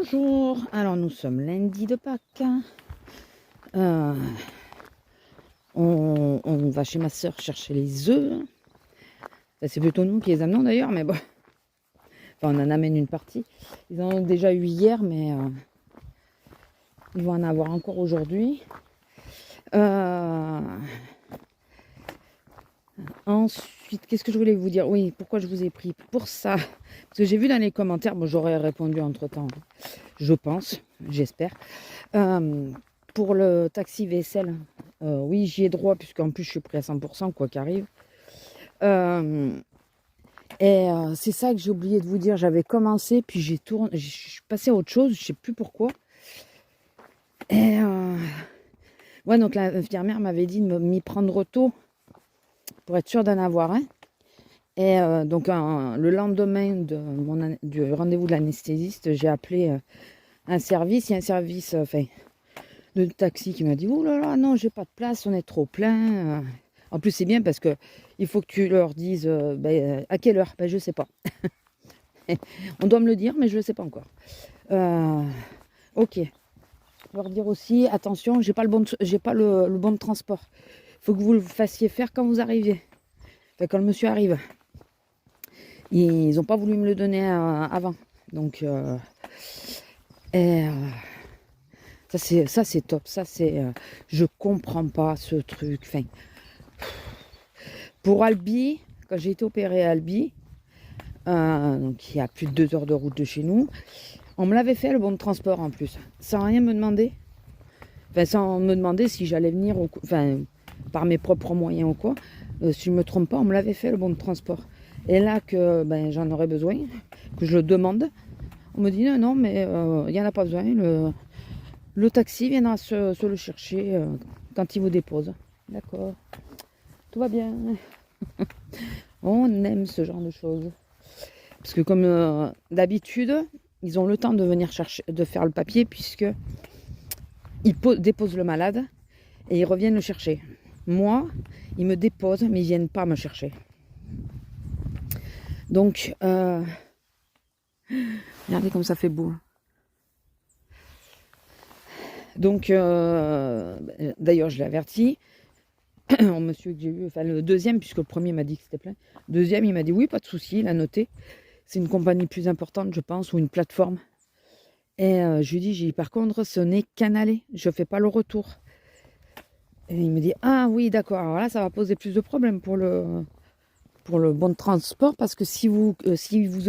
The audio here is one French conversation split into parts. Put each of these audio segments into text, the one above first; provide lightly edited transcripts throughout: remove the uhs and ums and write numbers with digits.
Bonjour, alors nous sommes lundi de Pâques. Euh, on va chez ma soeur chercher les œufs. Enfin, c'est plutôt nous qui les amenons d'ailleurs, mais bon. Enfin, on en amène une partie. Ils en ont déjà eu hier, mais ils vont en avoir encore aujourd'hui. Ensuite, qu'est-ce que je voulais vous dire? Oui, pourquoi je vous ai pris pour ça? Parce que j'ai vu dans les commentaires, bon, j'aurais répondu entre-temps, je pense, j'espère. Pour le taxi VSL, oui, j'y ai droit, puisqu'en plus, je suis pris à 100%, quoi qu'arrive. C'est ça que j'ai oublié de vous dire. J'avais commencé, puis je suis passée à autre chose, je sais plus pourquoi. Ouais, donc l'infirmière m'avait dit de m'y prendre tôt pour être sûre d'en avoir un. Donc le lendemain du rendez-vous de l'anesthésiste, j'ai appelé un service. Il y a un service de taxi qui m'a dit « Oh là là, non, j'ai pas de place, on est trop plein. » En plus, c'est bien parce que il faut que tu leur dises à quelle heure. Je sais pas. On doit me le dire, mais je ne sais pas encore. Ok. Leur dire aussi, attention, j'ai pas le bon de transport. Il faut que vous le fassiez faire quand vous arriviez. Enfin, quand le monsieur arrive. Ils n'ont pas voulu me le donner avant. Donc, ça c'est top. Ça c'est, je comprends pas ce truc. Enfin, pour Albi, quand j'ai été opérée à Albi, donc il y a plus de 2 heures de route de chez nous, on me l'avait fait le bon de transport en plus, sans rien me demander. Enfin, sans me demander si j'allais venir, par mes propres moyens ou quoi. Si je ne me trompe pas, on me l'avait fait le bon de transport. Et là que j'en aurais besoin, que je le demande, on me dit non, mais il n'y en a pas besoin. Le taxi viendra se le chercher quand il vous dépose. D'accord. Tout va bien. On aime ce genre de choses. Parce que comme d'habitude, ils ont le temps de venir chercher, de faire le papier, puisque ils déposent le malade et ils reviennent le chercher. Moi, ils me déposent, mais ils viennent pas me chercher. Donc, regardez comme ça fait beau. Donc, d'ailleurs, je l'ai averti. Au monsieur que j'ai eu, le deuxième, puisque le premier m'a dit que c'était plein. Le deuxième, il m'a dit oui, pas de souci, il a noté. C'est une compagnie plus importante, je pense, ou une plateforme. Et je lui dis, par contre, ce n'est qu'un aller, je fais pas le retour. Et il me dit, ah oui, d'accord, alors là, ça va poser plus de problèmes pour le bon de transport, parce que si vous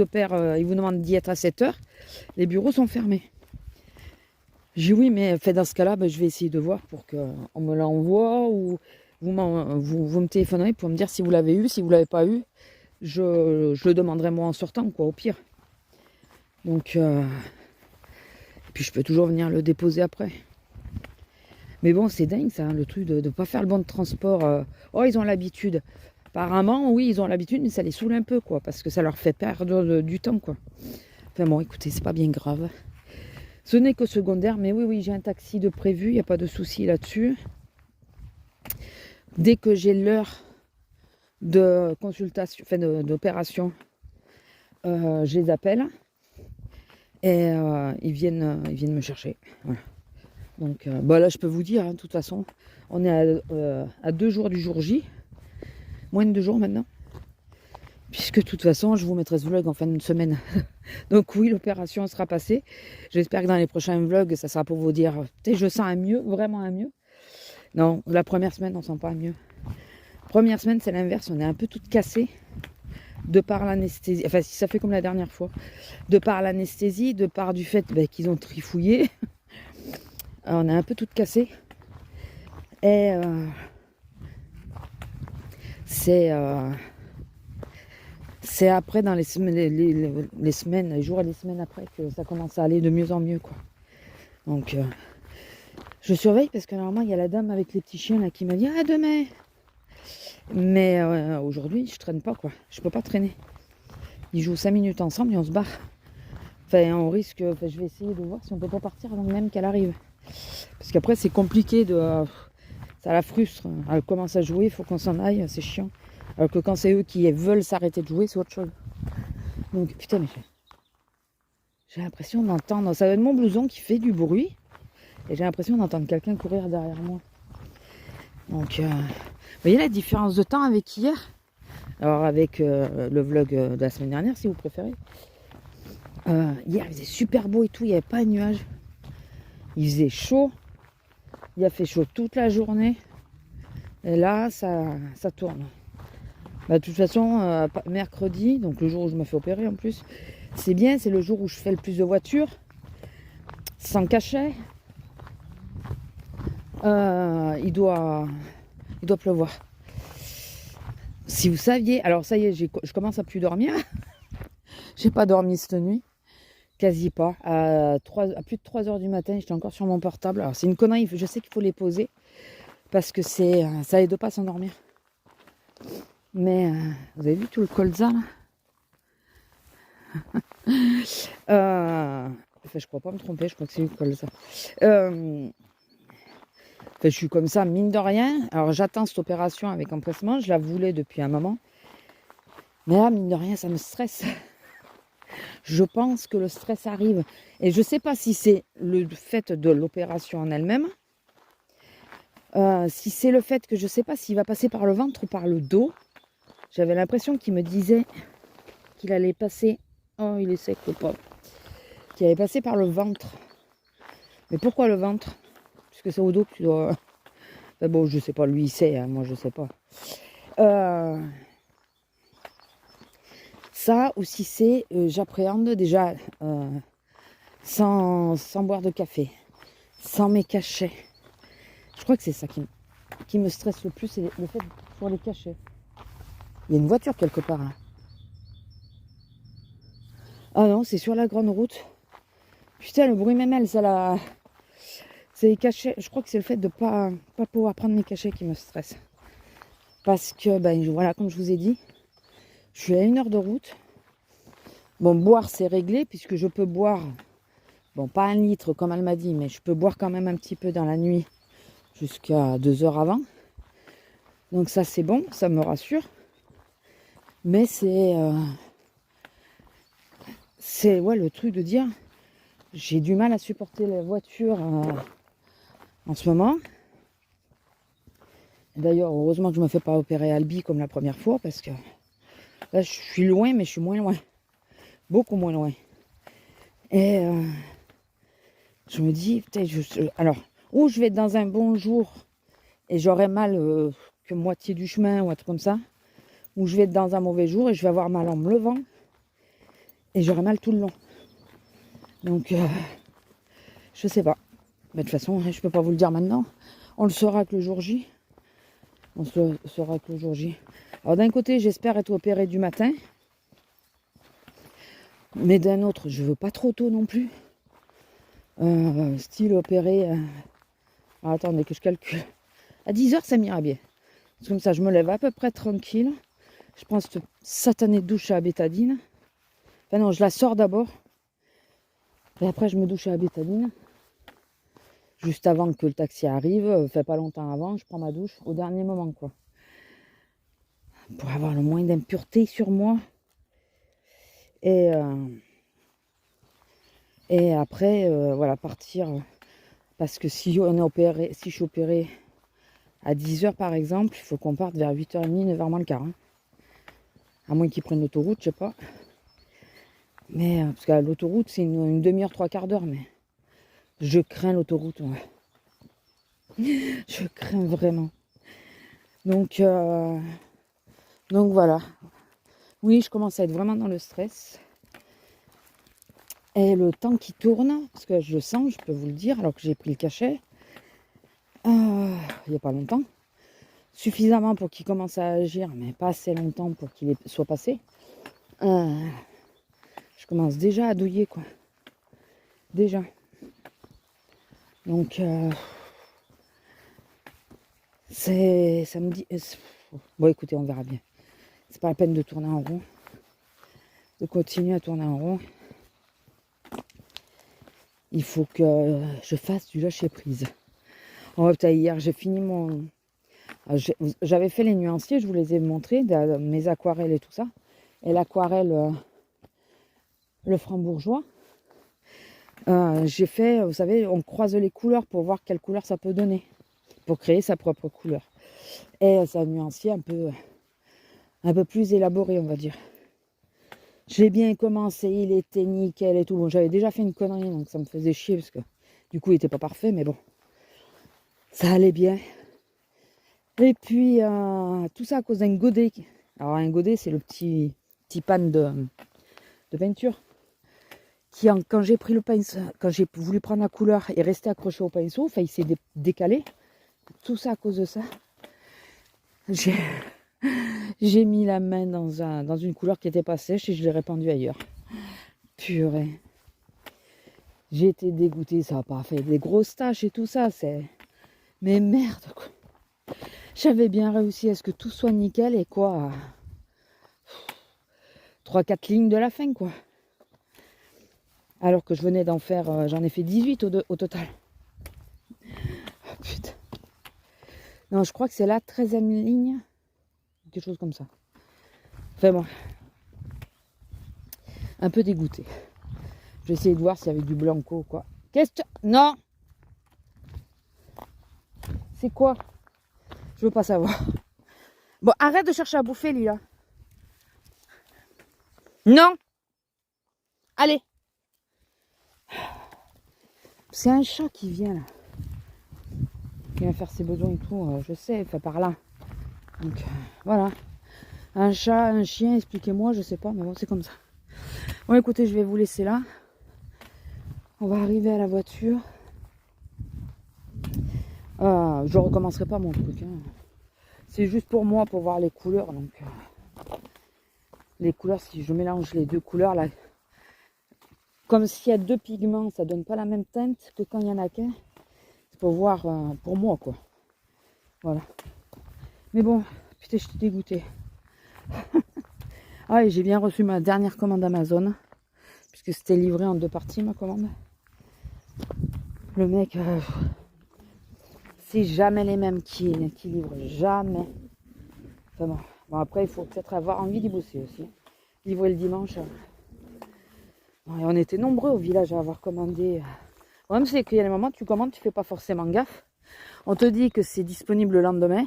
opèrent, ils vous demandent d'y être à 7 heures, les bureaux sont fermés. J'ai dit oui, mais dans ce cas-là, je vais essayer de voir pour qu'on me l'envoie, ou vous me téléphonerez pour me dire si vous l'avez eu. Si vous ne l'avez pas eu, je le demanderai moi en sortant, quoi, au pire. Donc, puis je peux toujours venir le déposer après. Mais bon, c'est dingue ça, le truc de ne pas faire le bon de transport. Oh, ils ont l'habitude. Apparemment, oui, ils ont l'habitude, mais ça les saoule un peu, quoi, parce que ça leur fait perdre du temps, quoi. Enfin bon, écoutez, c'est pas bien grave. Ce n'est que secondaire, mais oui, j'ai un taxi de prévu, il n'y a pas de souci là-dessus. Dès que j'ai l'heure de consultation, d'opération, je les appelle et ils viennent me chercher. Voilà. Donc là, je peux vous dire, de toute façon, on est à 2 jours du jour J, moins de 2 jours maintenant, puisque de toute façon, je vous mettrai ce vlog en fin de semaine. Donc oui, l'opération sera passée. J'espère que dans les prochains vlogs, ça sera pour vous dire, je sens un mieux, vraiment un mieux. Non, la première semaine, on sent pas mieux. Première semaine, c'est l'inverse, on est un peu toutes cassées de par l'anesthésie. Enfin, si ça fait comme la dernière fois. De par l'anesthésie, de par du fait qu'ils ont trifouillé. On est un peu toutes cassées. Et c'est après, dans les semaines, les jours et les semaines après, que ça commence à aller de mieux en mieux, quoi. Donc, je surveille parce que normalement, il y a la dame avec les petits chiens là qui m'a dit « Ah, demain !» Mais aujourd'hui, je traîne pas, quoi. Je peux pas traîner. Ils jouent 5 minutes ensemble et on se barre. Enfin, on risque... je vais essayer de voir si on peut pas partir avant même qu'elle arrive. Parce qu'après, c'est compliqué de... ça la frustre. Elle commence à jouer, il faut qu'on s'en aille, c'est chiant. Alors que quand c'est eux qui veulent s'arrêter de jouer, c'est autre chose. Donc, putain, mais j'ai l'impression d'entendre, ça doit être mon blouson qui fait du bruit, et j'ai l'impression d'entendre quelqu'un courir derrière moi. Donc, vous voyez la différence de temps avec hier? Alors avec le vlog de la semaine dernière, si vous préférez. Hier, il faisait super beau et tout, il n'y avait pas de nuages. Il faisait chaud. Il a fait chaud toute la journée. Et là, ça tourne. Bah, de toute façon, mercredi, donc le jour où je me fais opérer en plus, c'est bien, c'est le jour où je fais le plus de voitures, sans cachet. Il doit pleuvoir. Si vous saviez, alors ça y est, je commence à plus dormir. J'ai pas dormi cette nuit, quasi pas. À plus de 3 heures du matin, j'étais encore sur mon portable. Alors c'est une connerie, je sais qu'il faut les poser parce que ça aide pas à s'endormir. Mais vous avez vu tout le colza là? Enfin, je crois pas me tromper, je crois que c'est le colza. Enfin, je suis comme ça, mine de rien. Alors j'attends cette opération avec empressement, je la voulais depuis un moment. Mais là, mine de rien, ça me stresse. Je pense que le stress arrive. Et je ne sais pas si c'est le fait de l'opération en elle-même. Si c'est le fait que je ne sais pas s'il va passer par le ventre ou par le dos. J'avais l'impression qu'il me disait qu'il allait passer... Oh, il est sec le pauvre. Qu'il allait passer par le ventre. Mais pourquoi le ventre? Puisque c'est au dos que tu dois... Enfin bon, je sais pas, lui il sait, hein, moi je sais pas. Ça, ou si c'est, j'appréhende déjà sans boire de café, sans mes cachets. Je crois que c'est ça qui me stresse le plus, c'est le fait pour les cachets. Il y a une voiture quelque part là. Ah non, c'est sur la grande route. Putain, le bruit même ça là. C'est les cachets. Je crois que c'est le fait de pas pouvoir prendre mes cachets qui me stresse. Parce que, ben voilà, comme je vous ai dit, je suis à 1 heure de route. Bon, boire c'est réglé puisque je peux boire, bon pas 1 litre comme elle m'a dit, mais je peux boire quand même un petit peu dans la nuit jusqu'à 2 heures avant. Donc ça c'est bon, ça me rassure. Mais c'est ouais, le truc de dire, j'ai du mal à supporter la voiture en ce moment. D'ailleurs, heureusement que je ne me fais pas opérer Albi comme la première fois, parce que là, je suis loin, mais je suis moins loin. Beaucoup moins loin. Et je me dis, putain, alors, ou je vais être dans un bon jour et j'aurai mal que moitié du chemin ou un truc comme ça, ou je vais être dans un mauvais jour et je vais avoir mal en me levant et j'aurai mal tout le long. Donc, je sais pas. Mais de toute façon, je peux pas vous le dire maintenant. On le saura que le jour J. On se saura que le jour J. Alors d'un côté, j'espère être opérée du matin. Mais d'un autre, je veux pas trop tôt non plus. Style opéré... Alors, attendez que je calcule. À 10 heures, ça m'ira bien. Comme ça, je me lève à peu près tranquille. Je prends cette satanée douche à la bétadine. Enfin non, je la sors d'abord. Et après, je me douche à la bétadine. Juste avant que le taxi arrive. Fait pas longtemps avant, je prends ma douche. Au dernier moment, quoi. Pour avoir le moins d'impureté sur moi. Et après, voilà, partir. Parce que si on est opéré, si je suis opérée à 10 heures par exemple, il faut qu'on parte vers 8h30, 9h moins le quart. Hein. À moins qu'ils prennent l'autoroute, je sais pas. Mais parce que l'autoroute, c'est une demi-heure, 3/4 d'heure, mais je crains l'autoroute. Ouais. Je crains vraiment. Donc voilà. Oui, je commence à être vraiment dans le stress. Et le temps qui tourne, parce que je le sens, je peux vous le dire, alors que j'ai pris le cachet, il n'y a pas longtemps, suffisamment pour qu'il commence à agir, mais pas assez longtemps pour qu'il soit passé. Je commence déjà à douiller, quoi. Déjà. Donc, ça me dit... Bon, écoutez, on verra bien. C'est pas la peine de tourner en rond. De continuer à tourner en rond. Il faut que je fasse du lâcher prise. En fait, hier, j'ai fini mon... J'avais fait les nuanciers, je vous les ai montrés, mes aquarelles et tout ça. Et l'aquarelle, le franc-bourgeois. J'ai fait, vous savez, on croise les couleurs pour voir quelle couleur ça peut donner, pour créer sa propre couleur. Et c'est un nuancier un peu plus élaboré, on va dire. J'ai bien commencé, il était nickel et tout. Bon, j'avais déjà fait une connerie, donc ça me faisait chier, parce que du coup, il était pas parfait, mais bon, ça allait bien. Et puis, tout ça à cause d'un godet. Alors, un godet, c'est le petit pan de peinture. Quand j'ai pris le pinceau, quand j'ai voulu prendre la couleur et rester accroché au pinceau, enfin, il s'est décalé. Tout ça à cause de ça. J'ai mis la main dans une couleur qui n'était pas sèche et je l'ai répandue ailleurs. Purée. J'ai été dégoûtée, ça n'a pas fait des grosses taches et tout ça. Mais merde, quoi. J'avais bien réussi à ce que tout soit nickel et quoi. 3-4 lignes de la fin, quoi. Alors que je venais d'en faire, j'en ai fait 18 au total. Oh, putain. Non, je crois que c'est la 13e ligne. Quelque chose comme ça. Enfin bon. Un peu dégoûté. Je vais essayer de voir s'il y avait du blanco ou quoi. Qu'est-ce que... Non. C'est quoi? Je veux pas savoir. Bon, arrête de chercher à bouffer, Lila. Non. Allez. C'est un chat qui vient là. Qui vient faire ses besoins et tout. Je sais, il fait par là. Donc, voilà. Un chat, un chien, expliquez-moi, je sais pas, mais bon, c'est comme ça. Bon, écoutez, je vais vous laisser là. On va arriver à la voiture. Je recommencerai pas mon truc. Hein. C'est juste pour moi, pour voir les couleurs. Donc, les couleurs, si je mélange les deux couleurs, là, comme s'il y a deux pigments, ça donne pas la même teinte que quand il y en a qu'un. C'est pour voir, pour moi, quoi. Voilà. Mais bon, putain, je suis dégoûtée. Ah, et j'ai bien reçu ma dernière commande Amazon. Puisque c'était livré en 2 parties, ma commande. Le mec, c'est jamais les mêmes qui livrent. Jamais. Enfin bon, après, il faut peut-être avoir envie d'y bosser aussi. Livrer le dimanche. Et on était nombreux au village à avoir commandé. Le problème, c'est qu'il y a des moments, tu commandes, tu fais pas forcément gaffe. On te dit que c'est disponible le lendemain.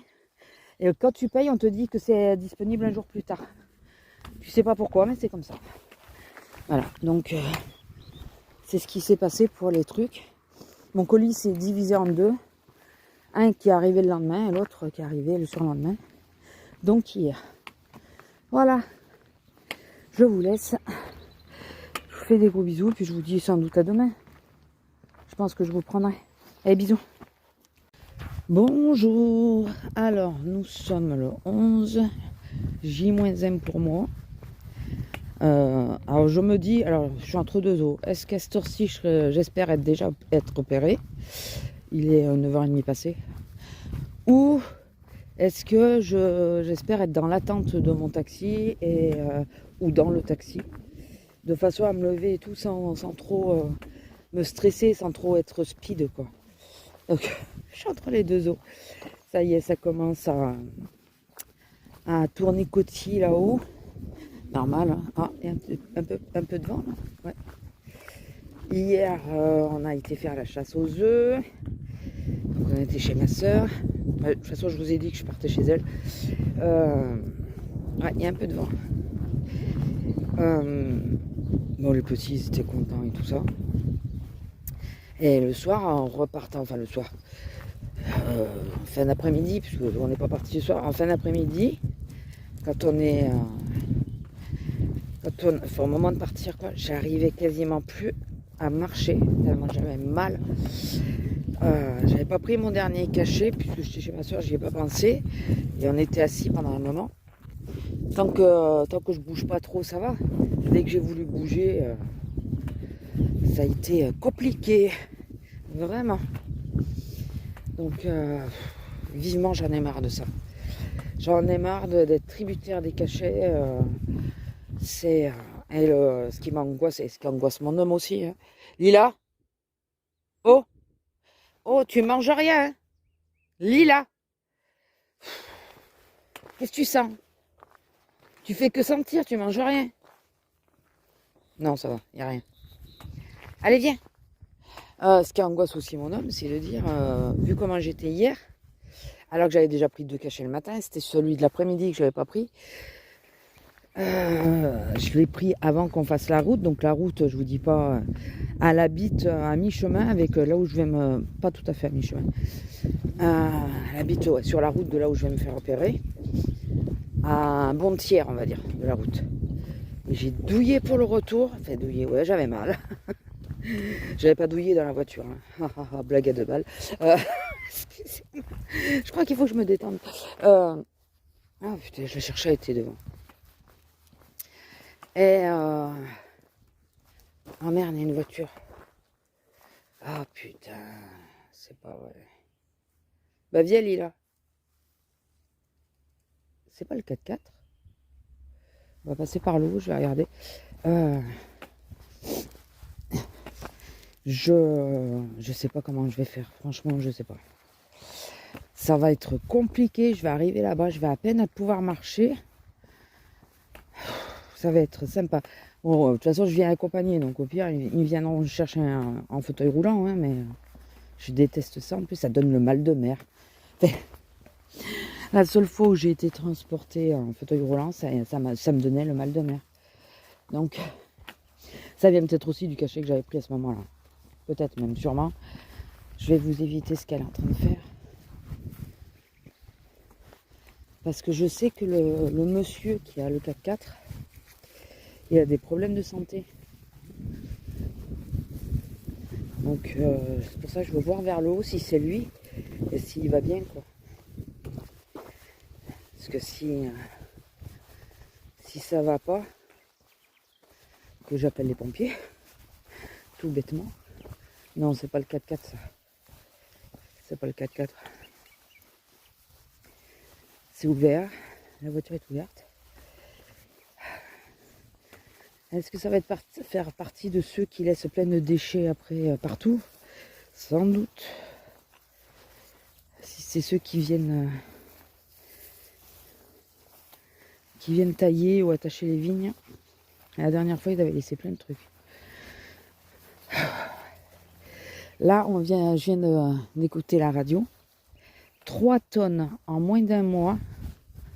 Et quand tu payes, on te dit que c'est disponible un jour plus tard. Tu sais pas pourquoi, mais c'est comme ça. Voilà, donc c'est ce qui s'est passé pour les trucs. Mon colis s'est divisé en 2. Un qui est arrivé le lendemain et l'autre qui est arrivé le surlendemain. Donc hier. Voilà. Je vous laisse. Je vous fais des gros bisous. Puis je vous dis sans doute à demain. Je pense que je vous prendrai. Allez, bisous. Bonjour. Alors, nous sommes le 11. J-1 pour moi. Alors je me dis, alors je suis entre deux eaux. Est-ce qu'à cette heure-ci, j'espère être opéré? Il est 9h30 passé. Ou est-ce que j'espère être dans l'attente de mon taxi ou dans le taxi, de façon à me lever et tout sans trop me stresser, sans trop être speed, quoi. Donc je suis entre les deux eaux. Ça y est, ça commence à tourner côtier là-haut. Normal, hein. Ah, et un peu de vent là. Ouais. Hier, on a été faire la chasse aux œufs. Donc on était chez ma soeur. De toute façon, je vous ai dit que je partais chez elle. Ouais, il y a un peu de vent. Bon, les petits, ils étaient contents et tout ça. Et le soir, en repartant, enfin le soir, en fin d'après-midi, puisque on n'est pas parti ce soir, en fin d'après-midi, quand on est... Enfin, au moment de partir, quoi, j'arrivais quasiment plus à marcher, tellement j'avais mal. J'avais pas pris mon dernier cachet, puisque j'étais chez ma soeur, j'y ai pas pensé. Et on était assis pendant un moment. Tant que je bouge pas trop, ça va. Dès que j'ai voulu bouger, ça a été compliqué. Vraiment. Donc, vivement, j'en ai marre de ça. J'en ai marre d'être tributaire des cachets. C'est ce qui m'angoisse et ce qui angoisse mon homme aussi. Hein. Lila? Oh? Oh, tu manges rien, hein? Lila? Qu'est-ce que tu sens? Tu fais que sentir, tu manges rien? Non, ça va, y a rien. Allez, viens. Ce qui angoisse aussi mon homme, c'est de dire, vu comment j'étais hier, alors que j'avais déjà pris 2 cachets le matin, c'était celui de l'après-midi que je n'avais pas pris. Je l'ai pris avant qu'on fasse la route, donc la route, je vous dis pas, elle habite à mi-chemin avec là où je vais me... Pas tout à fait à mi-chemin. Elle habite sur la route de là où je vais me faire opérer, à un bon tiers, on va dire, de la route. J'ai douillé pour le retour, enfin douillé, ouais, j'avais mal. J'avais pas douillé dans la voiture, hein. Blague à 2 balles. Excusez-moi. Je crois qu'il faut que je me détende. Ah putain, je la cherchais, elle était devant. Et oh merde, il y a une voiture. Ah putain, c'est pas vrai. Bah viens là. C'est pas le 4x4. On va passer par l'eau, je vais regarder. Je sais pas comment je vais faire. Franchement, je sais pas. Ça va être compliqué. Je vais arriver là-bas, je vais à peine pouvoir marcher. Ça va être sympa. Bon, de toute façon, je viens accompagner, donc au pire, ils viendront chercher un fauteuil roulant, hein, mais je déteste ça. En plus, ça donne le mal de mer. Enfin, la seule fois où j'ai été transportée en fauteuil roulant, ça me donnait le mal de mer. Donc, ça vient peut-être aussi du cachet que j'avais pris à ce moment-là. Peut-être même, sûrement. Je vais vous éviter ce qu'elle est en train de faire. Parce que je sais que le monsieur qui a le 4x4, il a des problèmes de santé. Donc c'est pour ça que je veux voir vers le haut si c'est lui et s'il va bien, quoi. Parce que si ça va pas, que j'appelle les pompiers, tout bêtement. Non, c'est pas le 4x4 ça. C'est pas le 4x4. C'est ouvert, la voiture est ouverte. Est-ce que ça va faire partie de ceux qui laissent plein de déchets après partout? Sans doute. Si c'est ceux qui viennent tailler ou attacher les vignes. La dernière fois, ils avaient laissé plein de trucs. Là, je viens d'écouter la radio. 3 tonnes en moins d'un mois.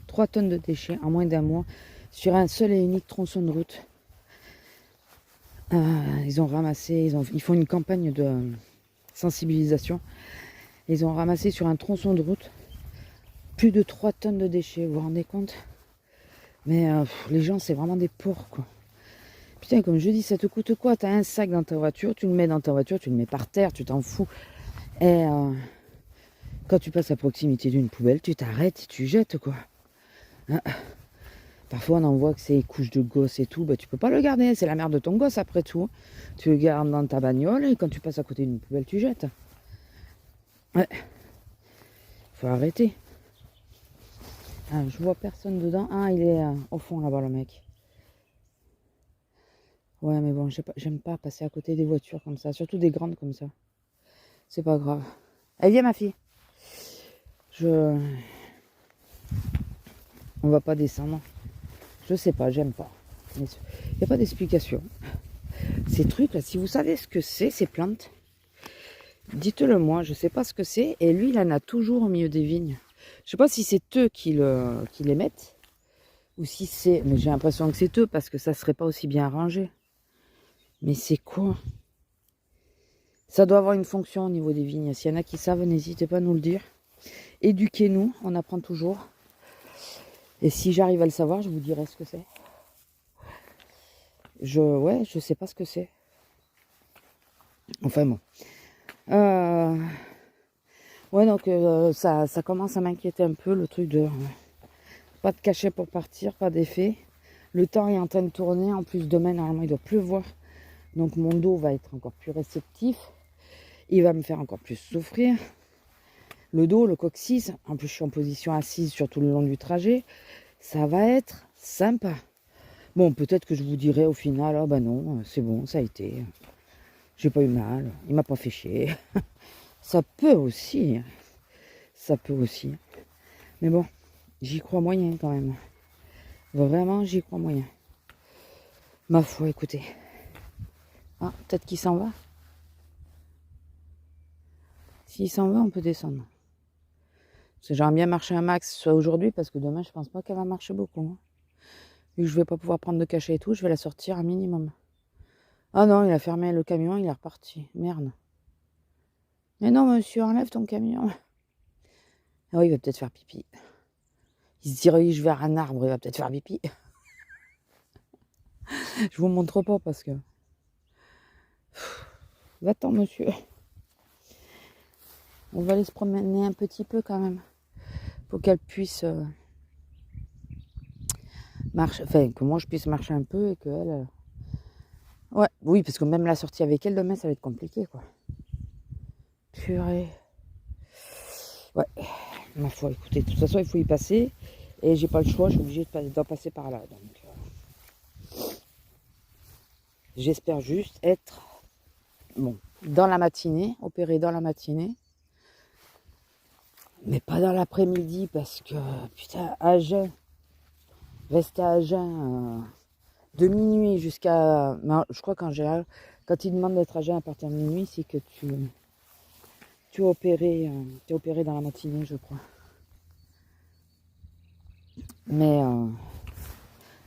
3 tonnes de déchets en moins d'un mois sur un seul et unique tronçon de route. Ils ont ramassé, ils font une campagne de sensibilisation. Ils ont ramassé sur un tronçon de route plus de 3 tonnes de déchets, vous vous rendez compte? Mais les gens, c'est vraiment des porcs, quoi. Putain, comme je dis, ça te coûte quoi? T'as un sac dans ta voiture, tu le mets dans ta voiture, tu le mets par terre, tu t'en fous. Et quand tu passes à proximité d'une poubelle, tu t'arrêtes et tu jettes, quoi. Hein? Parfois, on en voit que c'est couches de gosse et tout. Bah, tu peux pas le garder. C'est la merde de ton gosse, après tout. Tu le gardes dans ta bagnole et quand tu passes à côté d'une poubelle, tu jettes. Ouais. Faut arrêter. Ah, je vois personne dedans. Ah, il est au fond, là-bas, le mec. Ouais, mais bon, j'aime pas passer à côté des voitures comme ça. Surtout des grandes comme ça. C'est pas grave. Allez, viens, ma fille. On va pas descendre. Je sais pas, j'aime pas. Il n'y a pas d'explication. Ces trucs là, si vous savez ce que c'est, ces plantes, dites-le moi, je sais pas ce que c'est. Et lui, il en a toujours au milieu des vignes. Je sais pas si c'est eux qui les mettent. Ou si c'est... Mais j'ai l'impression que c'est eux parce que ça serait pas aussi bien rangé. Mais c'est quoi? Ça doit avoir une fonction au niveau des vignes. S'il y en a qui savent, n'hésitez pas à nous le dire. Éduquez-nous, on apprend toujours. Et si j'arrive à le savoir, je vous dirai ce que c'est. Je sais pas ce que c'est. Enfin bon. Ouais, donc ça commence à m'inquiéter un peu, le truc de... pas de cachet pour partir, pas d'effet. Le temps est en train de tourner. En plus, demain, normalement, il doit pleuvoir. Donc mon dos va être encore plus réceptif. Il va me faire encore plus souffrir. Le dos, le coccyx. En plus, je suis en position assise sur tout le long du trajet. Ça va être sympa. Bon, peut-être que je vous dirai au final, ah bah non, c'est bon, ça a été. J'ai pas eu mal, il m'a pas fait chier. Ça peut aussi. Ça peut aussi. Mais bon, j'y crois moyen quand même. Vraiment, j'y crois moyen. Ma foi, écoutez. Ah, peut-être qu'il s'en va. S'il s'en va, on peut descendre. Parce que j'aimerais bien marcher un max, soit aujourd'hui, parce que demain, je pense pas qu'elle va marcher beaucoup. Hein. Vu que je vais pas pouvoir prendre de cachet et tout, je vais la sortir un minimum. Ah non, il a fermé le camion, il est reparti. Merde. Mais non, monsieur, enlève ton camion. Ah oui, il va peut-être faire pipi. Il se dirige vers un arbre, il va peut-être faire pipi. Je vous montre pas parce que... Va-t'en, monsieur. On va aller se promener un petit peu quand même. Pour qu'elle puisse marcher. Enfin, que moi je puisse marcher un peu et qu'elle... Ouais, oui, parce que même la sortie avec elle demain, ça va être compliqué, quoi. Purée. Ouais, ma foi, écoutez, de toute façon, il faut y passer. Et j'ai pas le choix, je suis obligée d'en passer par là. Donc, j'espère juste être, bon, dans la matinée, opérée dans la matinée. Mais pas dans l'après-midi, parce que, putain, à jeun, rester à jeun de minuit jusqu'à... Je crois qu'en général, quand ils demandent d'être à jeun à partir de minuit, c'est que tu es opéré dans la matinée, je crois. Mais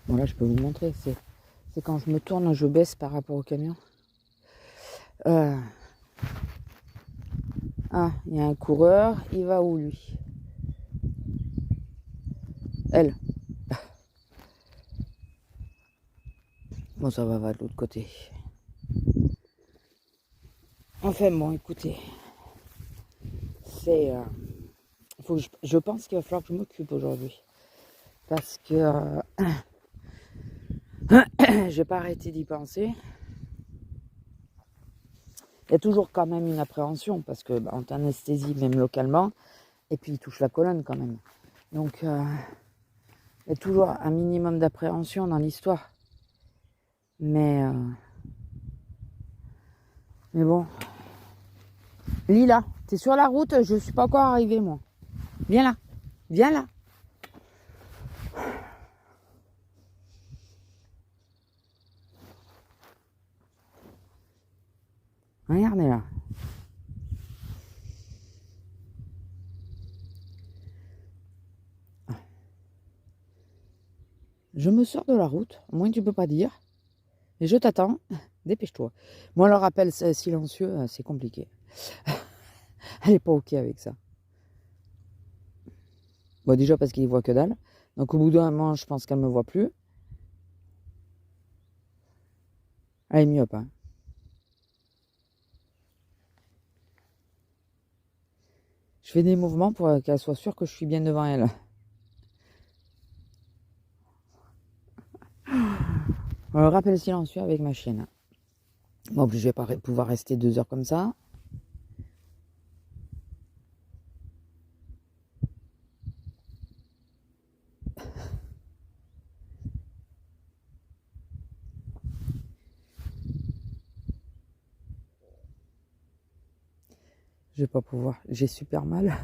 bon, là, je peux vous montrer. C'est quand je me tourne, je baisse par rapport au camion. Ah, il y a un coureur. Il va où, lui? Elle. Bon, ça va de l'autre côté. Enfin, bon, écoutez. C'est... je pense qu'il va falloir que je m'occupe aujourd'hui. Parce que... je vais pas arrêter d'y penser. Il y a toujours quand même une appréhension parce que on t'anesthésie même localement et puis il touche la colonne quand même. Donc il y a toujours un minimum d'appréhension dans l'histoire. Mais bon. Lila, t'es sur la route, je suis pas encore arrivée moi. Viens là. Viens là. Regardez là. Je me sors de la route, au moins tu peux pas dire. Et je t'attends. Dépêche-toi. Moi, le rappel silencieux, c'est compliqué. Elle est pas ok avec ça. Bon, déjà parce qu'il voit que dalle. Donc au bout d'un moment, je pense qu'elle me voit plus. Elle est myope, hein. Je fais des mouvements pour qu'elle soit sûre que je suis bien devant elle. Le rappel silencieux avec ma chienne. Bon, je vais pas pouvoir rester 2 heures comme ça. Je vais pas pouvoir. J'ai super mal.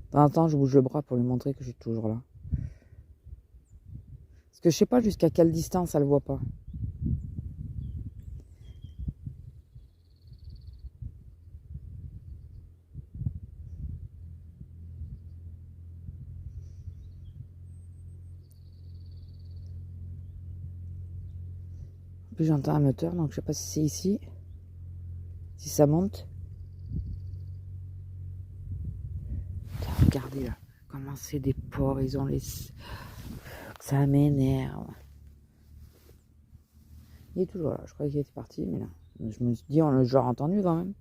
De temps en temps, je bouge le bras pour lui montrer que je suis toujours là. Parce que je sais pas jusqu'à quelle distance elle voit pas. En plus, j'entends un moteur, donc je sais pas si c'est ici. Si ça monte. Putain, regardez là. Comment c'est des porcs, ils ont les... Ça m'énerve. Il est toujours là. Je croyais qu'il était parti, mais là. Je me suis dit, on l'a genre entendu quand même.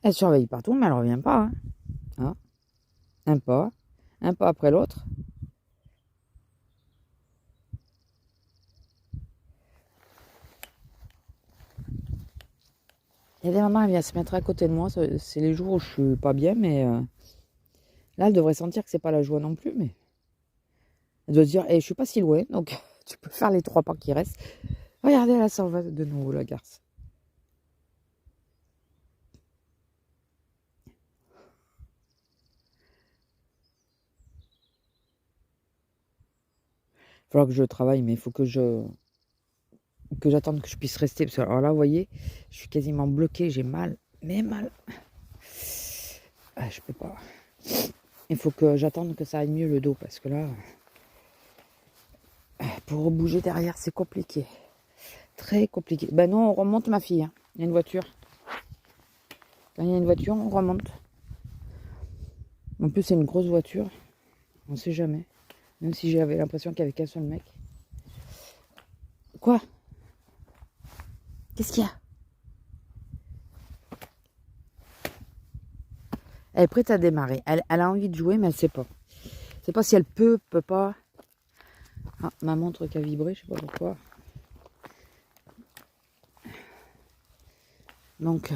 Elle surveille partout, mais elle revient pas. Hein. Ah. Un pas après l'autre. Il y a des moments, elle vient se mettre à côté de moi. C'est les jours où je suis pas bien, mais là, elle devrait sentir que c'est pas la joie non plus. Mais elle doit se dire, je suis pas si loin, donc tu peux faire les 3 pas qui restent. Regardez, là, ça va de nouveau, la garce. Il va falloir que je travaille, mais il faut que j'attende que je puisse rester. Parce que, alors là, vous voyez, je suis quasiment bloquée, j'ai mal, mais mal. Ah, je peux pas. Il faut que j'attende que ça aille mieux le dos, parce que là, pour bouger derrière, c'est compliqué. Très compliqué. Ben non, on remonte, ma fille. Hein. Il y a une voiture. Quand il y a une voiture, on remonte. En plus, c'est une grosse voiture. On sait jamais. Même si j'avais l'impression qu'il y avait qu'un seul mec. Quoi? Qu'est-ce qu'il y a? Elle est prête à démarrer. Elle a envie de jouer, mais elle sait pas. Je sais pas si elle peut pas. Ah, ma montre qui a vibré, je sais pas pourquoi. Donc,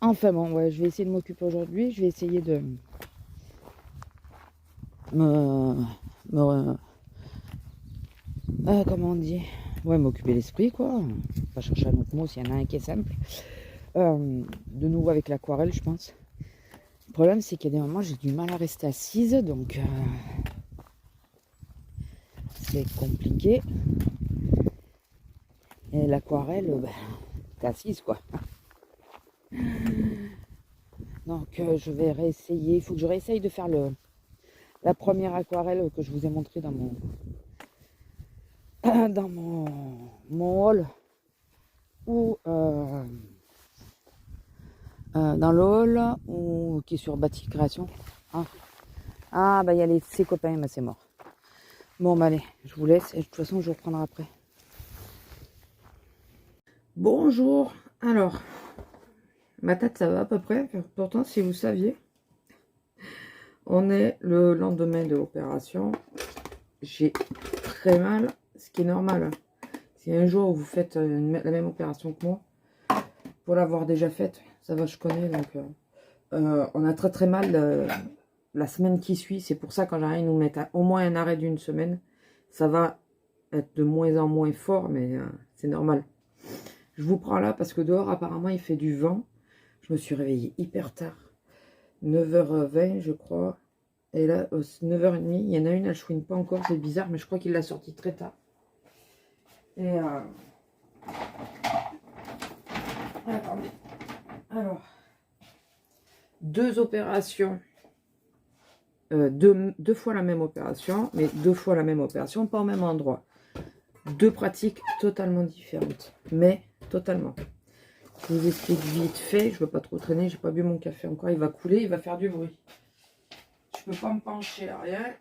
enfin bon, ouais, je vais essayer de m'occuper aujourd'hui. Je vais essayer de comment on dit? Ouais, m'occuper l'esprit, quoi. Pas chercher un autre mot s'il y en a un qui est simple. De nouveau avec l'aquarelle, je pense. Le problème, c'est qu'il y a des moments, j'ai du mal à rester assise, donc c'est compliqué. Et l'aquarelle, ben, t'es assise, quoi. Donc, je vais réessayer. Il faut que je réessaye de faire la première aquarelle que je vous ai montré dans mon hall, ou dans le hall, ou qui est sur Bâti Création. Ah, bah il y a ses copains, mais c'est mort. Bon, bah allez, je vous laisse et de toute façon, je reprendrai après. Bonjour. Alors, ma tête, ça va à peu près. Pourtant, si vous saviez, on est le lendemain de l'opération. J'ai très mal, ce qui est normal. Si un jour vous faites la même opération que moi, pour l'avoir déjà faite, ça va, je connais. Donc, on a très très mal la semaine qui suit. C'est pour ça, quand j'arrive, ils nous mettent au moins un arrêt d'une semaine. Ça va être de moins en moins fort, mais c'est normal. Je vous prends là parce que dehors, apparemment, il fait du vent. Je me suis réveillée hyper tard. 9h20, je crois. Et là, 9h30, il y en a une, elle chouine pas encore. C'est bizarre, mais je crois qu'il l'a sortie très tard. Et attendez. Alors, 2 opérations. Deux fois la même opération, mais 2 fois la même opération, pas au même endroit. 2 pratiques totalement différentes, mais totalement. Je vous explique vite fait, je ne veux pas trop traîner, j'ai pas bu mon café encore, il va couler, il va faire du bruit. Je peux pas me pencher à rien.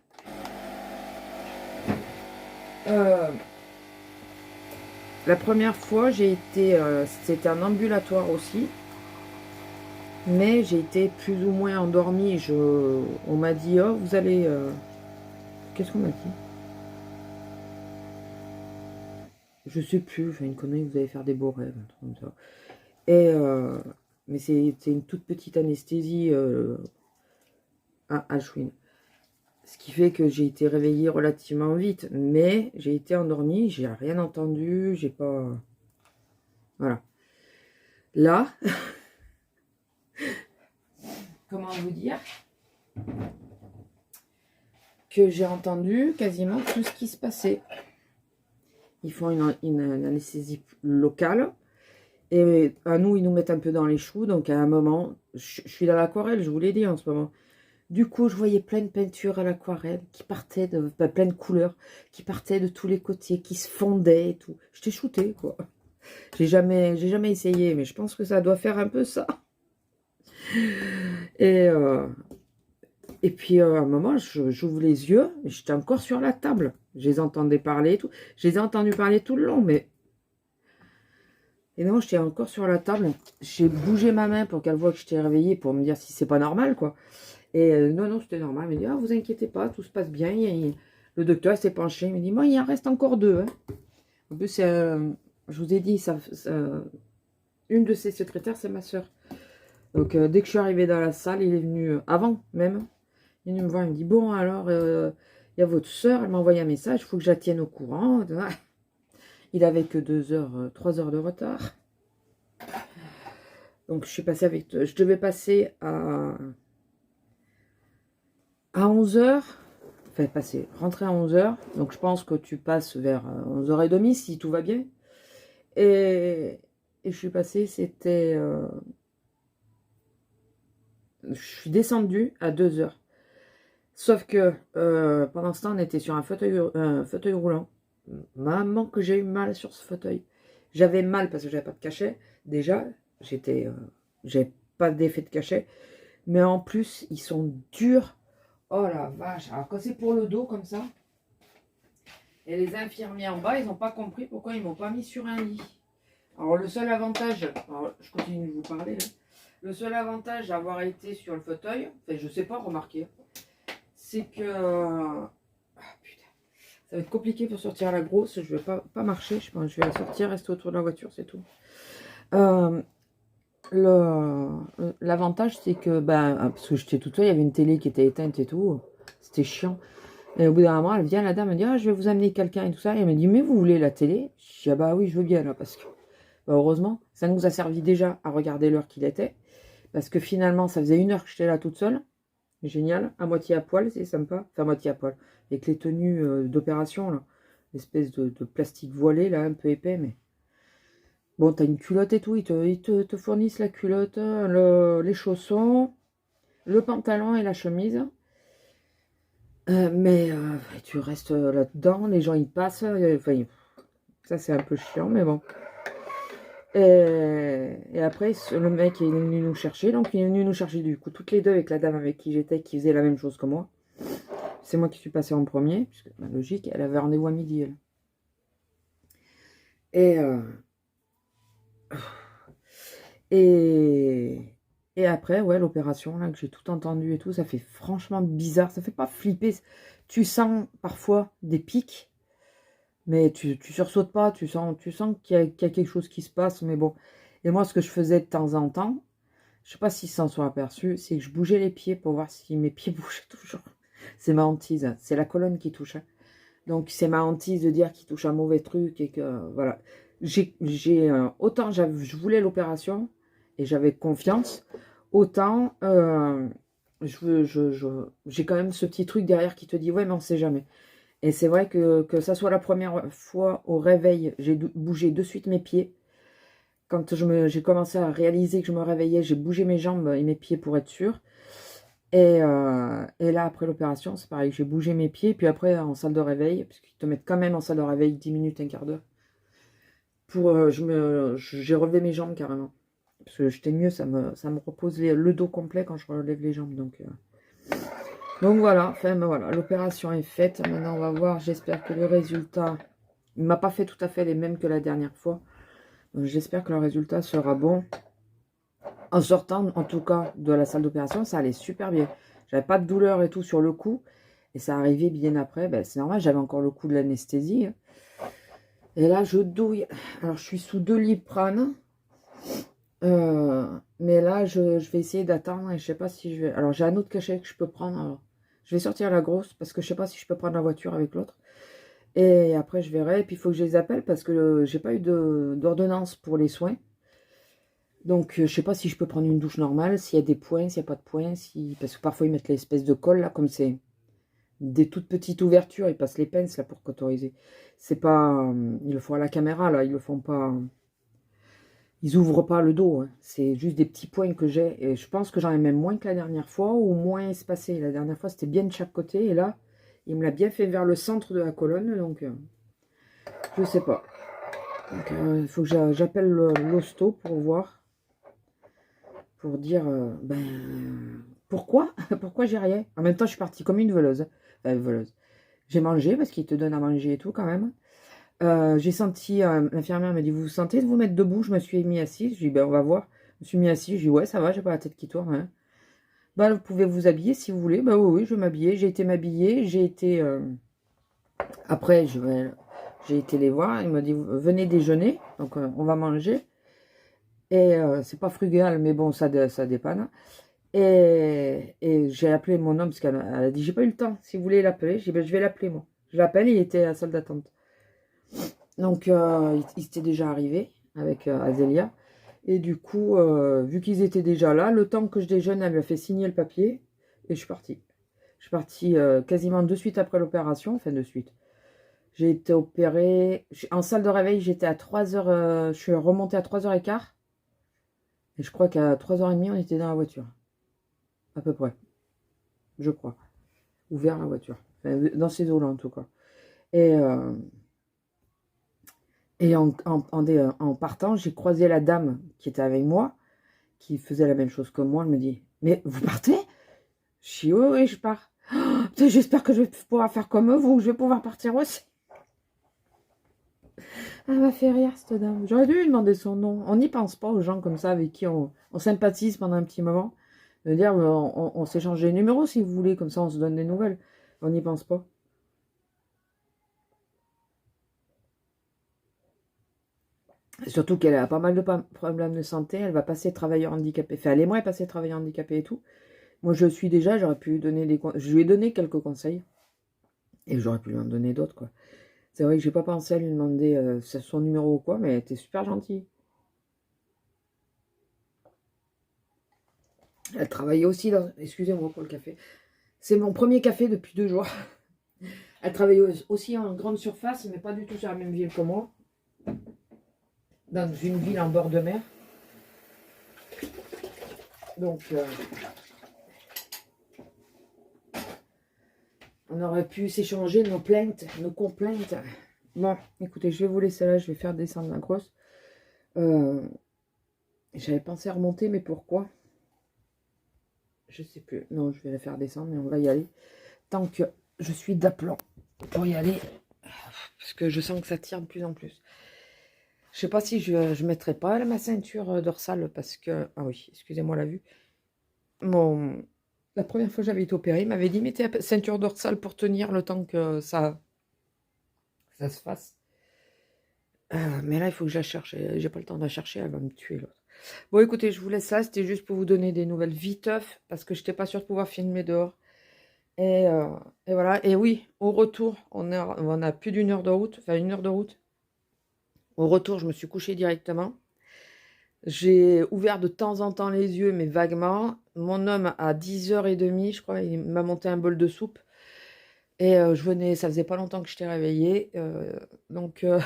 La première fois, j'ai été, c'était un ambulatoire aussi, mais j'ai été plus ou moins endormie. On m'a dit, oh, vous allez... Qu'est-ce qu'on m'a dit? Je sais plus, enfin une connerie, vous allez faire des beaux rêves, un truc comme ça. Et mais c'est une toute petite anesthésie à Ashwin. Ce qui fait que j'ai été réveillée relativement vite, mais j'ai été endormie, j'ai rien entendu, j'ai pas... Voilà. Là, comment vous dire que j'ai entendu quasiment tout ce qui se passait. Ils font une anesthésie locale. Et à nous, ils nous mettent un peu dans les choux. Donc à un moment, je suis dans l'aquarelle, je vous l'ai dit en ce moment. Du coup, je voyais plein de peintures à l'aquarelle qui partaient de... plein de couleurs, qui partaient de tous les côtés, qui se fondaient et tout. J'étais shootée, quoi. J'ai jamais essayé, mais je pense que ça doit faire un peu ça. Et puis, à un moment, j'ouvre les yeux, et j'étais encore sur la table. Je les entendais parler et tout. Je les ai entendus parler tout le long, mais... Et non, j'étais encore sur la table. J'ai bougé ma main pour qu'elle voie que j'étais réveillée, pour me dire si c'est pas normal, quoi. Et non, c'était normal. Elle m'a dit, ah, vous inquiétez pas, tout se passe bien. Le docteur s'est penché, il m'a dit, moi, il en reste encore 2. Hein. En plus, je vous ai dit, une de ses secrétaires, c'est ma soeur. Donc, dès que je suis arrivée dans la salle, il est venu, avant même, il est venu me voir, il me dit, bon, alors, il y a votre soeur, elle m'a envoyé un message, il faut que je la tienne au courant. Il avait que 2 heures, 3 heures de retard. Donc je suis passée avec... Je devais passer à 11 heures. Enfin, rentrer à 11 heures. Donc je pense que tu passes vers 11h30 si tout va bien. Et je suis passée, c'était... je suis descendue à 2 heures. Sauf que pendant ce temps, on était sur un fauteuil roulant. Maman, que j'ai eu mal sur ce fauteuil. J'avais mal parce que j'avais pas de cachet. Déjà, j'avais pas d'effet de cachet. Mais en plus, ils sont durs. Oh la vache. Alors quand c'est pour le dos comme ça, et les infirmiers en bas, ils n'ont pas compris pourquoi ils m'ont pas mis sur un lit. Alors le seul avantage, alors, je continue de vous parler là. Le seul avantage d'avoir été sur le fauteuil, enfin je sais pas, remarquer, c'est que putain, ça va être compliqué pour sortir à la grosse. Je vais pas marcher, je pense que je vais la sortir, rester autour de la voiture, c'est tout. L'avantage c'est que parce que j'étais toute seule, il y avait une télé qui était éteinte et tout, c'était chiant. Et au bout d'un moment, elle vient, la dame, elle me dit je vais vous amener quelqu'un et tout ça. Et elle me dit mais vous voulez la télé? Je dis ah bah oui, je veux bien là, parce que heureusement, ça nous a servi déjà à regarder l'heure qu'il était, parce que finalement ça faisait 1 heure que j'étais là toute seule. Génial, à moitié à poil, c'est sympa. Enfin, à moitié à poil. Avec les tenues d'opération, là. L'espèce de plastique voilé, là, un peu épais, mais... Bon, t'as une culotte et tout. Ils te fournissent la culotte, les chaussons, le pantalon et la chemise. Mais tu restes là-dedans. Les gens, ils passent. Enfin, ça, c'est un peu chiant, mais bon. Et après, le mec est venu nous chercher. Donc, il est venu nous chercher, du coup, toutes les deux avec la dame avec qui j'étais, qui faisait la même chose que moi. C'est moi qui suis passée en premier, puisque logique, elle avait rendez-vous à midi, elle. Et après, ouais, l'opération, là, que j'ai tout entendu et tout, ça fait franchement bizarre. Ça fait pas flipper. Tu sens parfois des pics, mais tu sursautes pas. Tu sens qu'il y a quelque chose qui se passe, mais bon. Et moi, ce que je faisais de temps en temps, je sais pas s'ils s'en sont aperçus, c'est que je bougeais les pieds pour voir si mes pieds bougeaient toujours. C'est ma hantise, c'est la colonne qui touche. Donc c'est ma hantise de dire qu'il touche un mauvais truc et que voilà. Autant je voulais l'opération et j'avais confiance, autant j'ai quand même ce petit truc derrière qui te dit ouais mais on sait jamais. Et c'est vrai que ça soit la première fois au réveil, j'ai bougé de suite mes pieds. Quand j'ai commencé à réaliser que je me réveillais, j'ai bougé mes jambes et mes pieds pour être sûr. Et là, après l'opération, c'est pareil, j'ai bougé mes pieds. Puis après, en salle de réveil, parce qu'ils te mettent quand même en salle de réveil 10 minutes, un quart d'heure. J'ai relevé mes jambes carrément. Parce que j'étais mieux, ça me repose le dos complet quand je relève les jambes. Donc voilà, enfin voilà, l'opération est faite. Maintenant, on va voir, j'espère que le résultat... Il ne m'a pas fait tout à fait les mêmes que la dernière fois. J'espère que le résultat sera bon. En sortant, en tout cas, de la salle d'opération, ça allait super bien. J'avais pas de douleur et tout sur le coup. Et ça arrivait bien après. Ben, c'est normal, j'avais encore le coup de l'anesthésie. Et là, je douille. Alors, je suis sous 2 Liprane. Mais là, je vais essayer d'attendre. Et je sais pas si je vais... Alors, j'ai un autre cachet que je peux prendre. Alors, je vais sortir la grosse parce que je sais pas si je peux prendre la voiture avec l'autre. Et après, je verrai. Et puis, il faut que je les appelle parce que j'ai pas eu d'ordonnance pour les soins. Donc, je sais pas si je peux prendre une douche normale, s'il y a des points, s'il n'y a pas de points, parce que parfois ils mettent l'espèce de colle, là, comme c'est des toutes petites ouvertures, ils passent les pinces, là, pour cauteriser. C'est pas... ils le font à la caméra, là, ils le font pas... Ils ouvrent pas le dos, hein. C'est juste des petits points que j'ai, et je pense que j'en ai même moins que la dernière fois, ou moins espacé. La dernière fois, c'était bien de chaque côté, et là, il me l'a bien fait vers le centre de la colonne, donc... je sais pas. Donc, il faut que j'appelle l'hosto pour voir. Pour dire, pourquoi pourquoi j'ai rien. En même temps, je suis partie comme une voleuse. Voleuse. J'ai mangé, parce qu'ils te donnent à manger et tout, quand même. J'ai senti, l'infirmière m'a dit, vous vous sentez de vous mettre debout? Je me suis mis assise. Je dis, ben, on va voir. Je me suis mis assise. Je dis, ouais, ça va, j'ai pas la tête qui tourne. Hein. Bah, vous pouvez vous habiller si vous voulez. Bah oui, oui, je vais m'habiller. J'ai été m'habiller. J'ai été... Après, j'ai été les voir. Il m'a dit, venez déjeuner. Donc, on va manger. Et c'est pas frugal, mais bon, ça dépanne. Et j'ai appelé mon homme, parce qu'elle a dit, j'ai pas eu le temps. Si vous voulez l'appeler, j'ai dit, ben, je vais l'appeler, moi. Je l'appelle, il était à la salle d'attente. Donc, ils étaient déjà arrivés avec Azélia. Et du coup, vu qu'ils étaient déjà là, le temps que je déjeune, elle lui a fait signer le papier. Et je suis partie. Je suis partie quasiment de suite après l'opération. Enfin, de suite. J'ai été opérée. En salle de réveil, j'étais à 3h. Je suis remontée à 3h15. Et je crois qu'à 3h30, on était dans la voiture. À peu près. Je crois. Ou vers la voiture. Enfin, dans ces eaux-là, en tout cas. Et, en partant, j'ai croisé la dame qui était avec moi, qui faisait la même chose que moi. Elle me dit, mais vous partez? Je dis, oui, oui, je pars. Oh, j'espère que je vais pouvoir faire comme vous, je vais pouvoir partir aussi. Elle m'a fait rire, cette dame. J'aurais dû lui demander son nom. On n'y pense pas aux gens comme ça, avec qui on sympathise pendant un petit moment. De dire, on s'échange les numéros si vous voulez, comme ça on se donne des nouvelles. On n'y pense pas. Surtout qu'elle a pas mal de problèmes de santé. Elle va passer travailleur handicapé. Enfin, elle aimerait passer travailleur handicapé et tout. Moi, je suis déjà, j'aurais pu lui donner je lui ai donné quelques conseils. Et j'aurais pu lui en donner d'autres, quoi. C'est vrai que j'ai pas pensé à lui demander son numéro ou quoi, mais elle était super gentille. Elle travaillait aussi dans... Excusez-moi pour le café. C'est mon premier café depuis 2 jours. Elle travaillait aussi en grande surface, mais pas du tout sur la même ville que moi. Dans une ville en bord de mer. Donc, on aurait pu s'échanger nos plaintes, nos complaintes. Bon, écoutez, je vais vous laisser là, je vais faire descendre la grosse. J'avais pensé à remonter, mais pourquoi? Je sais plus. Non, je vais la faire descendre, mais on va y aller. Tant que je suis d'aplomb pour y aller. Parce que je sens que ça tire de plus en plus. Je sais pas si je mettrai pas ma ceinture dorsale parce que... Ah oui, excusez-moi la vue. La première fois que j'avais été opérée, il m'avait dit mettez la ceinture dorsale pour tenir le temps que ça se fasse. Mais là, il faut que je la cherche. J'ai pas le temps de la chercher, elle va me tuer l'autre. Bon, écoutez, je vous laisse ça. C'était juste pour vous donner des nouvelles viteuf parce que je n'étais pas sûre de pouvoir filmer dehors. Et, et voilà. Et oui, au retour, on a plus d'1 heure de route, enfin 1 heure de route. Au retour, je me suis couchée directement. J'ai ouvert de temps en temps les yeux, mais vaguement. Mon homme, à 10h30, je crois, il m'a monté un bol de soupe. Et ça faisait pas longtemps que je t'ai réveillée. Donc, il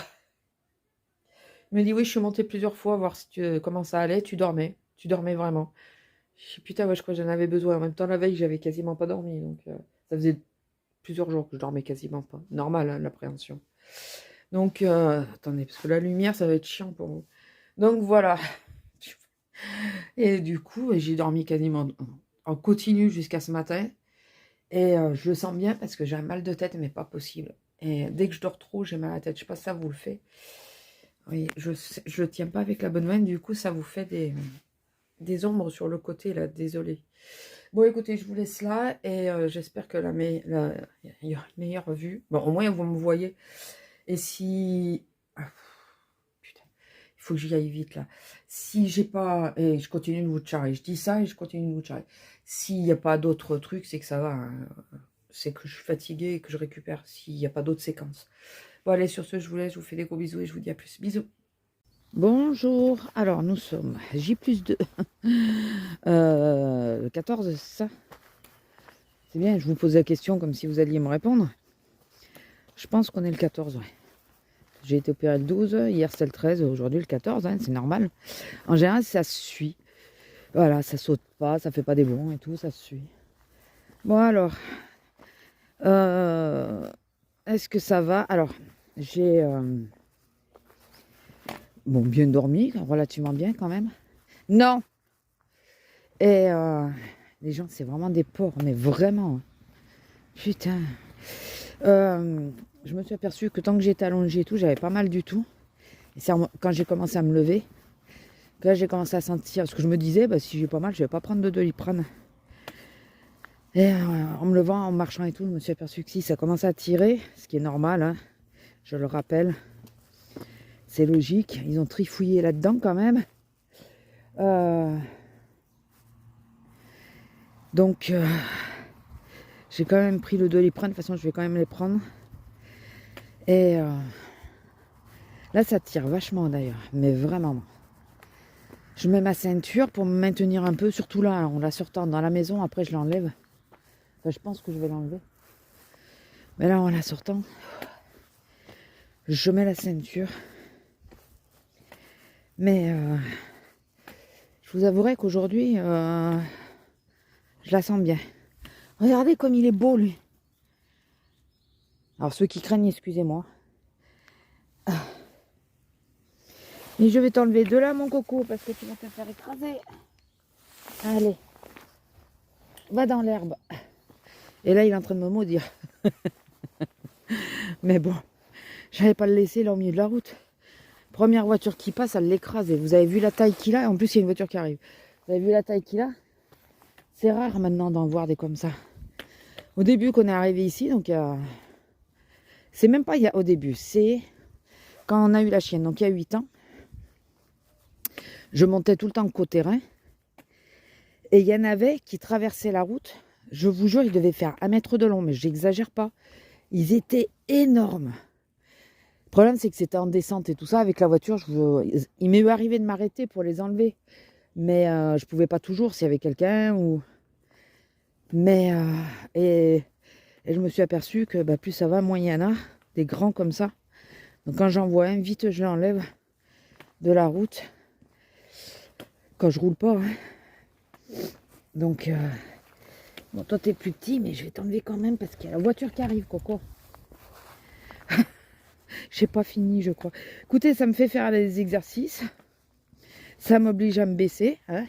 me dit, oui, je suis montée plusieurs fois voir comment ça allait. Tu dormais vraiment. Je dis, putain, ouais, je crois que j'en avais besoin. En même temps, la veille, j'avais quasiment pas dormi. Donc, ça faisait plusieurs jours que je dormais quasiment pas. Normal, hein, l'appréhension. Donc, attendez, parce que la lumière, ça va être chiant pour vous. Donc, voilà. Et du coup, j'ai dormi quasiment en continu jusqu'à ce matin. Et je le sens bien parce que j'ai un mal de tête, mais pas possible. Et dès que je dors trop, j'ai mal à la tête. Je sais pas si ça vous le fait. Oui, je ne tiens pas avec la bonne main. Du coup, ça vous fait des ombres sur le côté, là. Désolé. Bon, écoutez, je vous laisse là. Et j'espère que il y aura une meilleure vue. Bon, au moins, vous me voyez. Et si... Ah, putain, il faut que j'y aille vite, là. Si j'ai pas... Et je continue de vous charrer. Je dis ça et je continue de vous charrer. S'il n'y a pas d'autres trucs, c'est que ça va. Hein. C'est que je suis fatiguée et que je récupère. S'il n'y a pas d'autres séquences. Bon, allez, sur ce, je vous laisse. Je vous fais des gros bisous et je vous dis à plus. Bisous. Bonjour. Alors, nous sommes J+2. Le 14, c'est ça? C'est bien, je vous pose la question comme si vous alliez me répondre. Je pense qu'on est le 14, ouais. J'ai été opéré le 12, hier c'était le 13, aujourd'hui le 14, hein, c'est normal. En général, ça se suit. Voilà, ça saute pas, ça fait pas des bonds et tout, ça se suit. Bon alors, est-ce que ça va? Alors, j'ai bon, bien dormi, relativement bien quand même. Non. Et les gens, c'est vraiment des porcs, mais vraiment. Putain. Je me suis aperçue que tant que j'étais allongée et tout, j'avais pas mal du tout. Et c'est quand j'ai commencé à me lever, que là j'ai commencé à sentir, parce que je me disais, bah, si j'ai pas mal, je vais pas prendre de Doliprane. Et en me levant, en marchant et tout, je me suis aperçue que si, ça commençait à tirer, ce qui est normal, hein, je le rappelle. C'est logique, ils ont trifouillé là-dedans quand même. Donc, j'ai quand même pris le Doliprane, de toute façon je vais quand même les prendre. Et Là, ça tire vachement d'ailleurs, mais vraiment. Je mets ma ceinture pour me maintenir un peu, surtout là, en la sortant dans la maison. Après, je l'enlève. Enfin, je pense que je vais l'enlever. Mais là, en la sortant, je mets la ceinture. Mais je vous avouerai qu'aujourd'hui, je la sens bien. Regardez comme il est beau, lui. Alors, ceux qui craignent, excusez-moi. Et je vais t'enlever de là, mon coco, parce que tu vas te faire écraser. Allez. Va dans l'herbe. Et là, il est en train de me maudire. Mais bon, j'allais pas le laisser là au milieu de la route. Première voiture qui passe, elle l'écrase. Et vous avez vu la taille qu'il a. En plus, il y a une voiture qui arrive. Vous avez vu la taille qu'il a? C'est rare maintenant d'en voir des comme ça. Au début qu'on est arrivé ici, donc c'est même pas au début, c'est quand on a eu la chienne, donc il y a 8 ans. Je montais tout le temps côté-terrain. Et il y en avait qui traversaient la route. Je vous jure, ils devaient faire 1 mètre de long, mais j'exagère pas. Ils étaient énormes. Le problème, c'est que c'était en descente et tout ça. Avec la voiture, il m'est arrivé de m'arrêter pour les enlever. Mais je pouvais pas toujours s'il y avait quelqu'un. Mais et je me suis aperçue que plus ça va, moins il y en a. Des grands comme ça. Donc quand j'en vois un, vite je l'enlève de la route. Quand je roule pas. Hein. Donc, bon, toi t'es plus petit, mais je vais t'enlever quand même parce qu'il y a la voiture qui arrive, Coco. J'ai pas fini, je crois. Écoutez, ça me fait faire des exercices. Ça m'oblige à me baisser. Hein.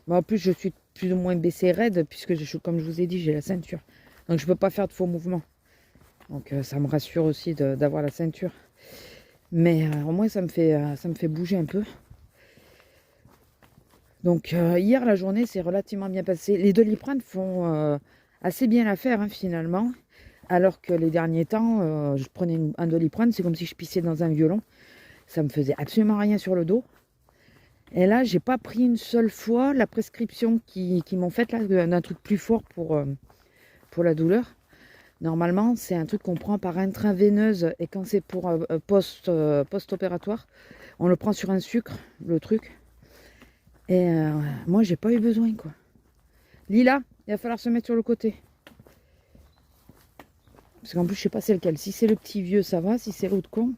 Mais en plus, je suis plus ou moins baissée raide, puisque, comme je vous ai dit, j'ai la ceinture. Donc, je peux pas faire de faux mouvements. Donc, ça me rassure aussi d'avoir la ceinture. Mais au moins, ça me fait bouger un peu. Donc, hier, la journée s'est relativement bien passée. Les Doliprane font assez bien l'affaire, hein, finalement. Alors que les derniers temps, je prenais un Doliprane, c'est comme si je pissais dans un violon. Ça me faisait absolument rien sur le dos. Et là, j'ai pas pris une seule fois la prescription qu'ils m'ont faite, là, d'un truc plus fort pour la douleur. Normalement, c'est un truc qu'on prend par intraveineuse. Et quand c'est pour post-opératoire, on le prend sur un sucre, le truc. Et moi, j'ai pas eu besoin, quoi. Lila, il va falloir se mettre sur le côté. Parce qu'en plus, je sais pas c'est lequel. Si c'est le petit vieux, ça va. Si c'est l'autre con,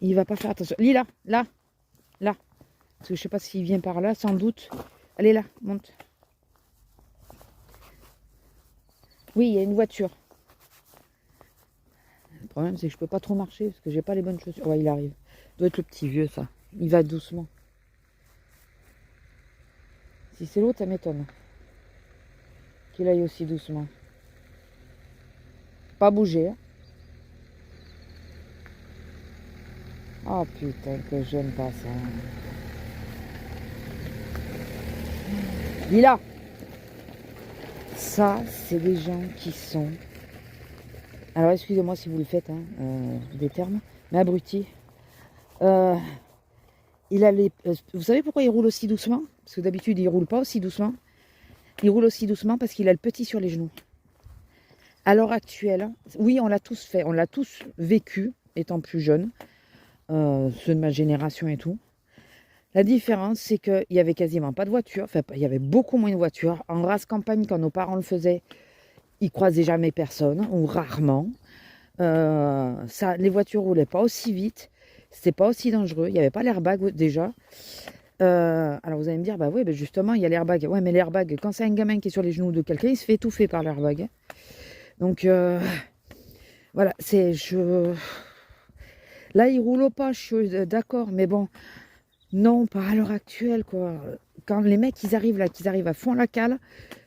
il va pas faire attention. Lila, là. Parce que je sais pas s'il vient par là, sans doute. Allez là, monte. Oui, il y a une voiture. Le problème, c'est que je peux pas trop marcher parce que j'ai pas les bonnes chaussures. Ouais, il arrive. Doit être le petit vieux, ça. Il va doucement. Si c'est l'autre, ça m'étonne. Qu'il aille aussi doucement. Pas bouger. Hein. Oh putain, que j'aime pas ça. Lila. Ça, c'est des gens qui sont... Alors, excusez-moi si vous le faites, hein, des termes. Mais abrutis. Il a les... Vous savez pourquoi il roule aussi doucement? Parce que d'habitude, il roule pas aussi doucement. Il roule aussi doucement parce qu'il a le petit sur les genoux. À l'heure actuelle, oui, on l'a tous fait, on l'a tous vécu, étant plus jeune, ceux de ma génération et tout. La différence, c'est qu'il n'y avait quasiment pas de voiture, enfin, il y avait beaucoup moins de voitures. En race campagne, quand nos parents le faisaient, ils croisaient jamais personne, ou rarement. Les voitures roulaient pas aussi vite, c'était pas aussi dangereux, il n'y avait pas l'airbag déjà. Alors vous allez me dire, bah oui, bah justement, il y a l'airbag. Ouais, mais l'airbag, quand c'est un gamin qui est sur les genoux de quelqu'un, il se fait étouffer par l'airbag. Donc, voilà, là, il roule au pas, je suis d'accord, mais bon, non, pas à l'heure actuelle, quoi. Quand les mecs, ils arrivent là, qu'ils arrivent à fond la cale,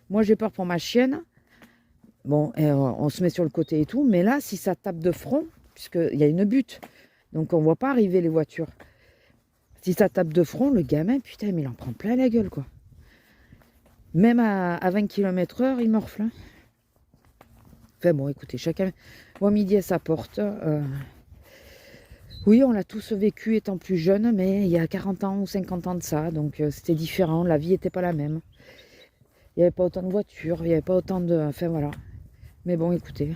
moi, j'ai peur pour ma chienne. Bon, on se met sur le côté et tout, mais là, si ça tape de front, puisqu'il y a une butte, donc on ne voit pas arriver les voitures. Si ça tape de front, le gamin, putain, mais il en prend plein la gueule, quoi. Même à 20 km/h, il morfle. Hein. Enfin bon, écoutez, chacun voit midi à sa porte. Oui, on l'a tous vécu étant plus jeune, mais il y a 40 ans ou 50 ans de ça, donc c'était différent, la vie n'était pas la même. Il n'y avait pas autant de voitures, il n'y avait pas autant de... Enfin voilà. Mais bon, écoutez.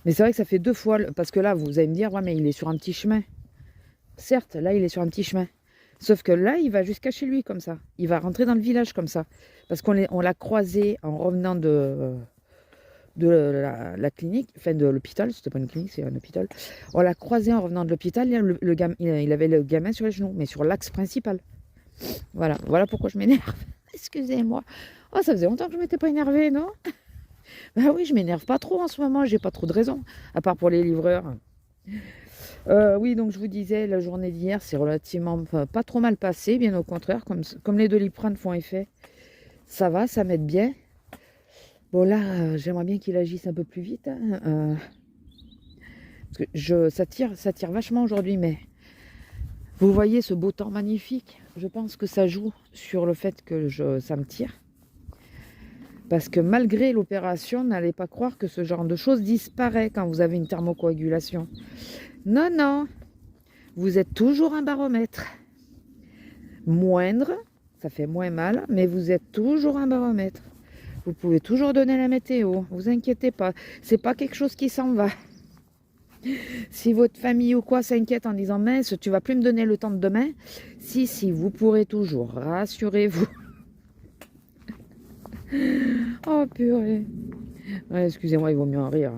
Mais c'est vrai que ça fait 2 fois, parce que là, vous allez me dire, ouais, mais il est sur un petit chemin. Certes, là, il est sur un petit chemin. Sauf que là, il va jusqu'à chez lui, comme ça. Il va rentrer dans le village, comme ça. Parce on l'a croisé en revenant de la clinique, enfin de l'hôpital, c'était pas une clinique, c'est un hôpital. On l'a croisé en revenant de l'hôpital, il avait le gamin sur les genoux, mais sur l'axe principal. Voilà, voilà pourquoi je m'énerve. Excusez-moi. Oh, ça faisait longtemps que je m'étais pas énervée, non? Bah oui, je m'énerve pas trop en ce moment, j'ai pas trop de raison, à part pour les livreurs. Oui, donc je vous disais, la journée d'hier, c'est relativement pas trop mal passé, bien au contraire, comme les Doliprane font effet. Ça va, ça m'aide bien. Bon là, j'aimerais bien qu'il agisse un peu plus vite, hein, parce que ça tire vachement aujourd'hui, mais vous voyez ce beau temps magnifique. Je pense que ça joue sur le fait que ça me tire. Parce que malgré l'opération, n'allez pas croire que ce genre de choses disparaît quand vous avez une thermocoagulation. Non, non, vous êtes toujours un baromètre. Moindre, ça fait moins mal, mais vous êtes toujours un baromètre. Vous pouvez toujours donner la météo, vous inquiétez pas. C'est pas quelque chose qui s'en va. Si votre famille ou quoi s'inquiète en disant mince, tu vas plus me donner le temps de demain. Si, vous pourrez toujours, rassurez-vous. Oh purée. Ouais, excusez-moi, il vaut mieux en rire.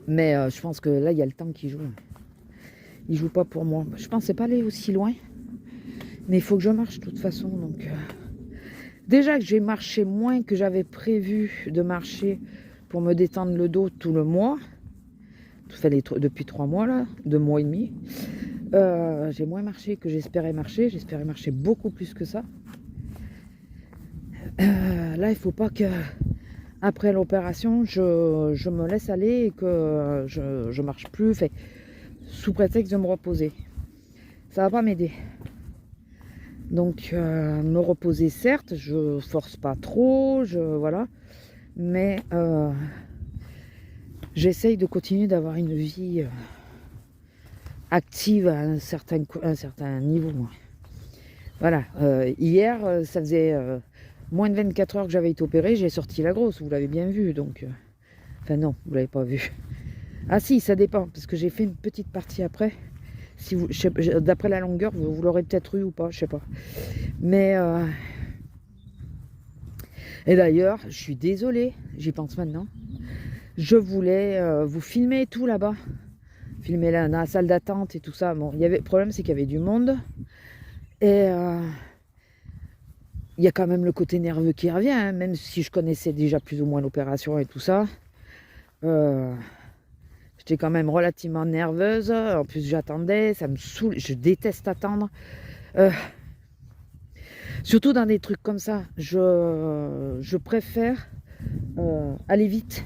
Mais je pense que là, il y a le temps qui joue. Il joue pas pour moi. Je pensais pas aller aussi loin. Mais il faut que je marche de toute façon. Donc, déjà que j'ai marché moins que j'avais prévu de marcher pour me détendre le dos tout le mois. Enfin, depuis 3 mois là, 2 mois et demi. J'ai moins marché que j'espérais marcher. J'espérais marcher beaucoup plus que ça. Là, il faut pas que après l'opération, je me laisse aller et que je marche plus, fait, sous prétexte de me reposer. Ça va pas m'aider. Donc, me reposer, certes, je force pas trop, voilà, mais j'essaye de continuer d'avoir une vie active à un certain niveau. Voilà, hier, ça faisait moins de 24 heures que j'avais été opérée, j'ai sorti la grosse, vous l'avez bien vu, donc... enfin non, vous l'avez pas vu. Ah si, ça dépend, parce que j'ai fait une petite partie après. Si vous, d'après la longueur, vous l'aurez peut-être eu ou pas, je sais pas. Mais... et d'ailleurs, je suis désolée, j'y pense maintenant. Je voulais vous filmer tout là-bas. Filmer là, dans la salle d'attente et tout ça. Bon, le problème, c'est qu'il y avait du monde. Et... il y a quand même le côté nerveux qui revient, hein, même si je connaissais déjà plus ou moins l'opération et tout ça. J'étais quand même relativement nerveuse. En plus, j'attendais, ça me saoule. Je déteste attendre. Surtout dans des trucs comme ça. Je préfère aller vite.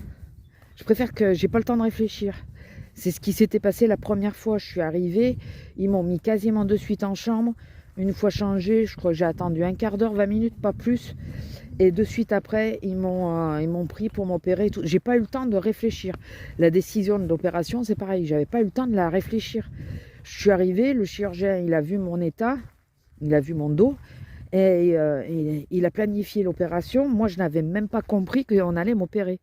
Je préfère que j'ai pas le temps de réfléchir. C'est ce qui s'était passé la première fois. Je suis arrivée. Ils m'ont mis quasiment de suite en chambre. Une fois changé, je crois que j'ai attendu un quart d'heure, 20 minutes, pas plus. Et de suite après, ils m'ont pris pour m'opérer. J'ai pas eu le temps de réfléchir. La décision de l'opération, c'est pareil. J'avais pas eu le temps de la réfléchir. Je suis arrivée, le chirurgien, il a vu mon état, il a vu mon dos, et il a planifié l'opération. Moi, je n'avais même pas compris qu'on allait m'opérer.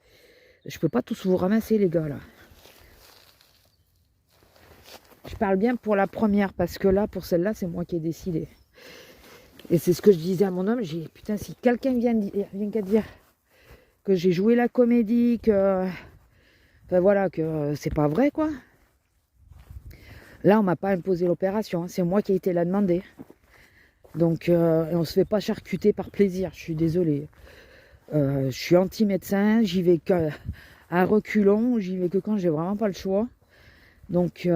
Je peux pas tous vous ramasser, les gars, là. Je parle bien pour la première, parce que là, pour celle-là, c'est moi qui ai décidé. Et c'est ce que je disais à mon homme, j'ai dit, putain, si quelqu'un vient qu'à dire que j'ai joué la comédie, que... enfin voilà, que c'est pas vrai, quoi. Là, on m'a pas imposé l'opération, hein, c'est moi qui ai été la demander. Donc, on se fait pas charcuter par plaisir, je suis désolée. Je suis anti-médecin, j'y vais qu'à reculons, j'y vais que quand j'ai vraiment pas le choix. Donc,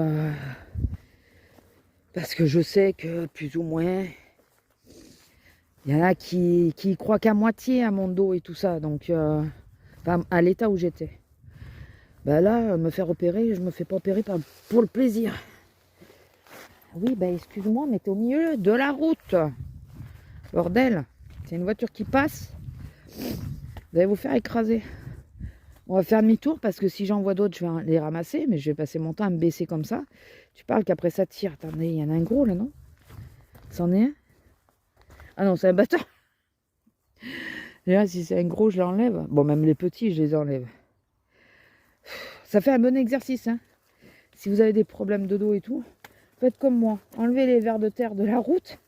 parce que je sais que plus ou moins, il y en a qui croient qu'à moitié à mon dos et tout ça. Donc, enfin, à l'état où j'étais. Ben là, me faire opérer, je me fais pas opérer pour le plaisir. Oui, ben excuse-moi, mais t'es au milieu de la route. Bordel, c'est une voiture qui passe. Vous allez vous faire écraser. On va faire demi-tour parce que si j'en vois d'autres, je vais les ramasser. Mais je vais passer mon temps à me baisser comme ça. Tu parles qu'après ça tire. Attendez, il y en a un gros là, non? C'en est un? Ah non, c'est un bâtard. Là, si c'est un gros, je l'enlève. Bon, même les petits, je les enlève. ça fait un bon exercice. Hein. Si vous avez des problèmes de dos et tout, faites comme moi. Enlevez les vers de terre de la route.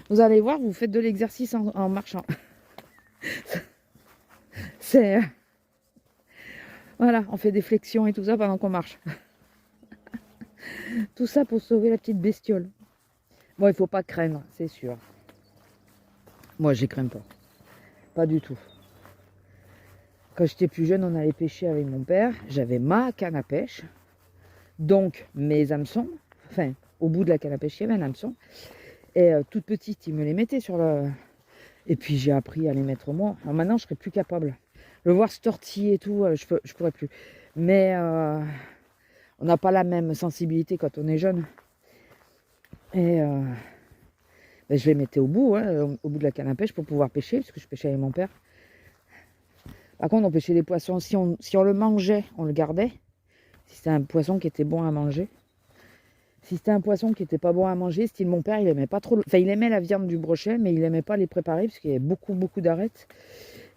Vous allez voir, vous faites de l'exercice en marchant. C'est... Voilà, on fait des flexions et tout ça pendant qu'on marche. Tout ça pour sauver la petite bestiole. Bon, il faut pas craindre, c'est sûr. Moi, j'y crains pas. Pas du tout. Quand j'étais plus jeune, on allait pêcher avec mon père. J'avais ma canne à pêche. Donc, mes hameçons. Enfin, au bout de la canne à pêche, il y avait un hameçon. Et toute petite, il me les mettait sur le... Et puis, j'ai appris à les mettre moi. Alors maintenant, je serais plus capable. Le voir se tortiller et tout, je pourrais plus. Mais on n'a pas la même sensibilité quand on est jeune. Et ben, je les mettais au bout, hein, au bout de la canne à pêche pour pouvoir pêcher, parce que je pêchais avec mon père. Par contre, on pêchait des poissons. Si on le mangeait, on le gardait. Si c'était un poisson qui était bon à manger. Si c'était un poisson qui n'était pas bon à manger, style mon père, il aimait pas trop... Enfin, il aimait la viande du brochet, mais il aimait pas les préparer, parce qu'il y avait beaucoup d'arêtes.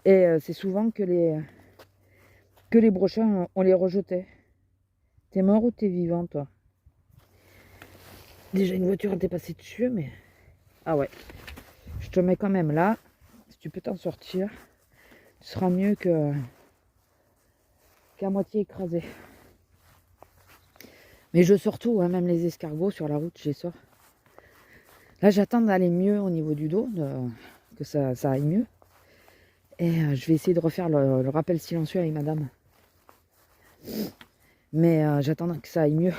Et c'est souvent que les brochets, on les rejetait. T'es mort ou t'es vivant, toi? Déjà, une voiture a été passée dessus, mais... Ah ouais. Je te mets quand même là. Si tu peux t'en sortir, ce sera mieux qu'à moitié écrasé. Mais je sors tout, hein, même les escargots sur la route, je les sors. Là, j'attends d'aller mieux au niveau du dos, que ça aille mieux. Et je vais essayer de refaire le rappel silencieux avec madame. Mais j'attends que ça aille mieux.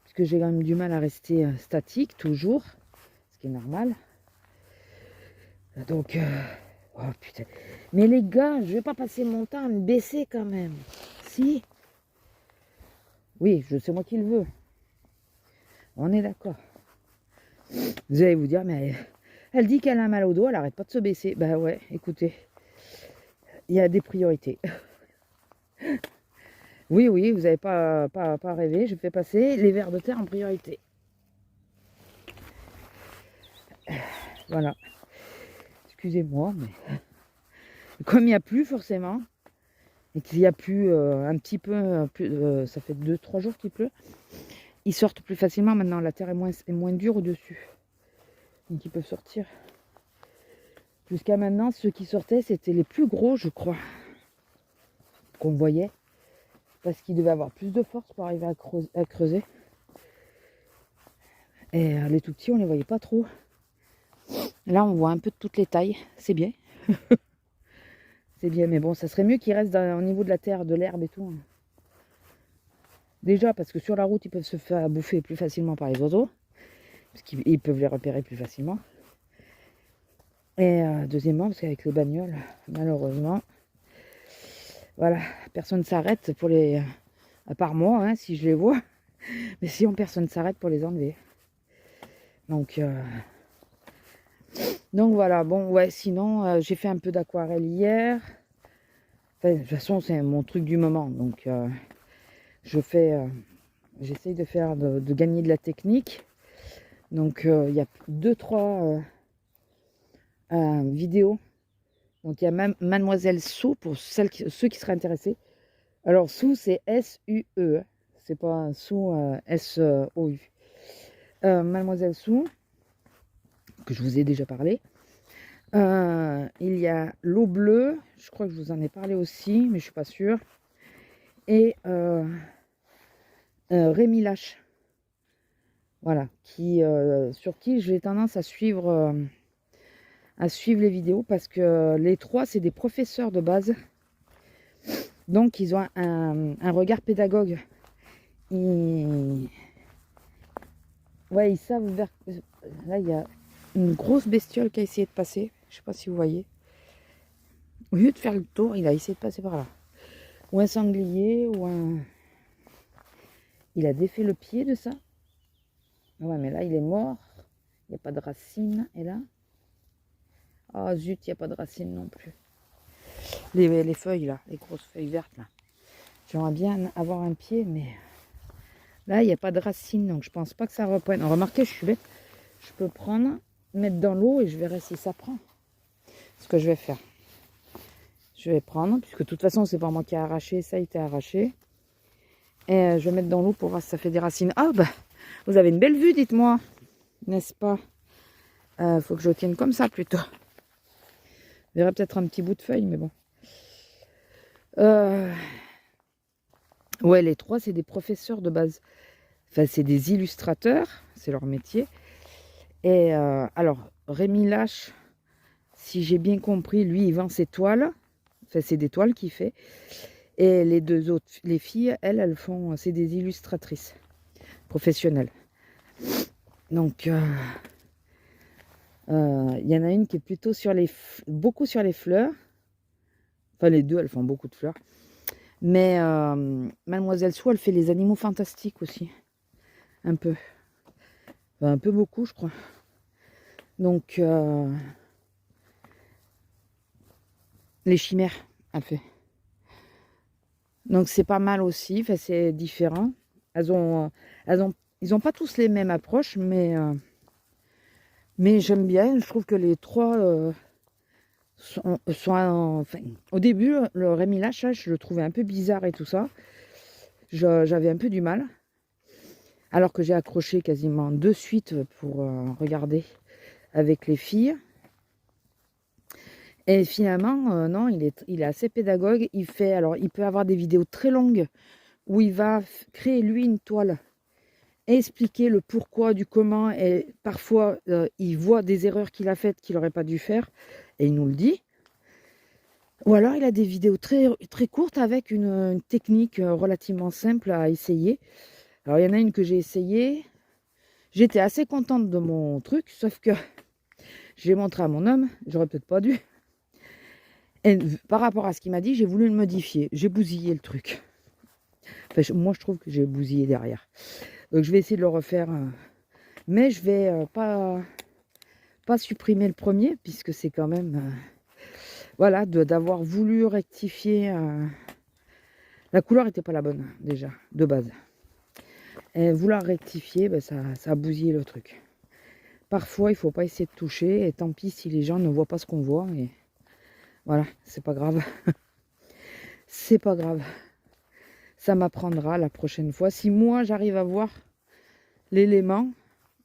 Parce que j'ai quand même du mal à rester statique, toujours. Ce qui est normal. Donc... Oh putain. Mais les gars, je vais pas passer mon temps à me baisser quand même. Si. Oui, c'est moi qui le veux. On est d'accord. Vous allez vous dire, mais elle dit qu'elle a mal au dos, elle arrête pas de se baisser. Bah ouais, écoutez. Il y a des priorités. Oui, vous n'avez pas rêvé. Je fais passer les vers de terre en priorité. Voilà. Excusez-moi, mais comme il n'y a plus forcément, et qu'il y a plus un petit peu, ça fait 2-3 jours qu'il pleut, ils sortent plus facilement maintenant. La terre est moins dure au-dessus. Donc ils peuvent sortir. Jusqu'à maintenant, ceux qui sortaient, c'était les plus gros, je crois, qu'on voyait. Parce qu'ils devaient avoir plus de force pour arriver à creuser. Et les tout petits, on les voyait pas trop. Là, on voit un peu de toutes les tailles. C'est bien. C'est bien, mais bon, ça serait mieux qu'ils restent au niveau de la terre, de l'herbe et tout. Déjà, parce que sur la route, ils peuvent se faire bouffer plus facilement par les oiseaux. Parce qu'ils peuvent les repérer plus facilement. Et deuxièmement, parce qu'avec les bagnoles, malheureusement, voilà, personne ne s'arrête pour les... à part moi, hein, si je les vois. Mais sinon, personne ne s'arrête pour les enlever. Donc voilà, bon, ouais, sinon, j'ai fait un peu d'aquarelle hier. Enfin, de toute façon, c'est mon truc du moment. Donc, j'essaye de faire, de gagner de la technique. Donc, il y a 2-3 vidéos. Donc, il y a même Mademoiselle Sou, pour ceux qui seraient intéressés. Alors, Sou, c'est S-U-E. C'est pas un Sou, S-O-U. Mademoiselle Sou, que je vous ai déjà parlé. Il y a l'eau bleue, je crois que je vous en ai parlé aussi, mais je suis pas sûre. Et Rémi Lache, voilà, sur qui j'ai tendance à suivre les vidéos, parce que les trois, c'est des professeurs de base. Donc, ils ont un regard pédagogue. Ils savent Là, il y a une grosse bestiole qui a essayé de passer. Je sais pas si vous voyez. Au lieu de faire le tour, il a essayé de passer par là. Ou un sanglier, ou un... Il a défait le pied de ça. Ouais, mais là, il est mort. Il n'y a pas de racines. Et là... Ah, zut, il n'y a pas de racines non plus. Les feuilles, là. Les grosses feuilles vertes, là. J'aimerais bien avoir un pied, mais... Là, il n'y a pas de racines, donc je pense pas que ça reprenne. Remarquez, je suis bête. Je peux prendre, mettre dans l'eau et je verrai si ça prend. Ce que je vais faire. Je je vais prendre, puisque de toute façon, c'est pas moi qui ai arraché, ça a été arraché. Et je vais mettre dans l'eau pour voir si ça fait des racines. Ah, bah, vous avez une belle vue, dites-moi. N'est-ce pas? Faut que je tienne comme ça, plutôt. Je verrai peut-être un petit bout de feuille, mais bon. Ouais, les trois, c'est des professeurs de base. Enfin, c'est des illustrateurs, c'est leur métier. Et alors, Rémi Lache, si j'ai bien compris, lui, il vend ses toiles. Enfin, c'est des toiles qu'il fait. Et les deux autres, les filles, elles font, c'est des illustratrices professionnelles. Donc, il y en a une qui est plutôt sur beaucoup sur les fleurs. Enfin, les deux, elles font beaucoup de fleurs. Mais Mademoiselle Sou, elle fait les animaux fantastiques aussi. Un peu. Enfin, un peu beaucoup, je crois. Donc, les chimères, elle fait. Donc, c'est pas mal aussi. Enfin, c'est différent. Ils ont pas tous les mêmes approches, mais j'aime bien. Je trouve que les trois enfin, au début, le Rémi Lache, je le trouvais un peu bizarre et tout ça. J'avais un peu du mal. Alors que j'ai accroché quasiment de suite pour regarder avec les filles. Et finalement, non, il est assez pédagogue. Il peut avoir des vidéos très longues où il va créer lui une toile, expliquer le pourquoi, du comment. Et parfois, il voit des erreurs qu'il a faites qu'il n'aurait pas dû faire. Et il nous le dit. Ou alors, il a des vidéos très, très courtes avec une technique relativement simple à essayer. Alors, il y en a une que j'ai essayée. J'étais assez contente de mon truc, sauf que je l'ai montré à mon homme. J'aurais peut-être pas dû. Et par rapport à ce qu'il m'a dit, j'ai voulu le modifier. J'ai bousillé le truc. Enfin, moi, je trouve que j'ai bousillé derrière. Donc, je vais essayer de le refaire. Mais je vais pas supprimer le premier, puisque c'est quand même... voilà, d'avoir voulu rectifier... la couleur n'était pas la bonne, déjà, de base. Et vouloir rectifier, ben, ça a bousillé le truc. Parfois, il ne faut pas essayer de toucher. Et tant pis si les gens ne voient pas ce qu'on voit. Et voilà, c'est pas grave. C'est pas grave. Ça m'apprendra la prochaine fois. Si moi, j'arrive à voir l'élément,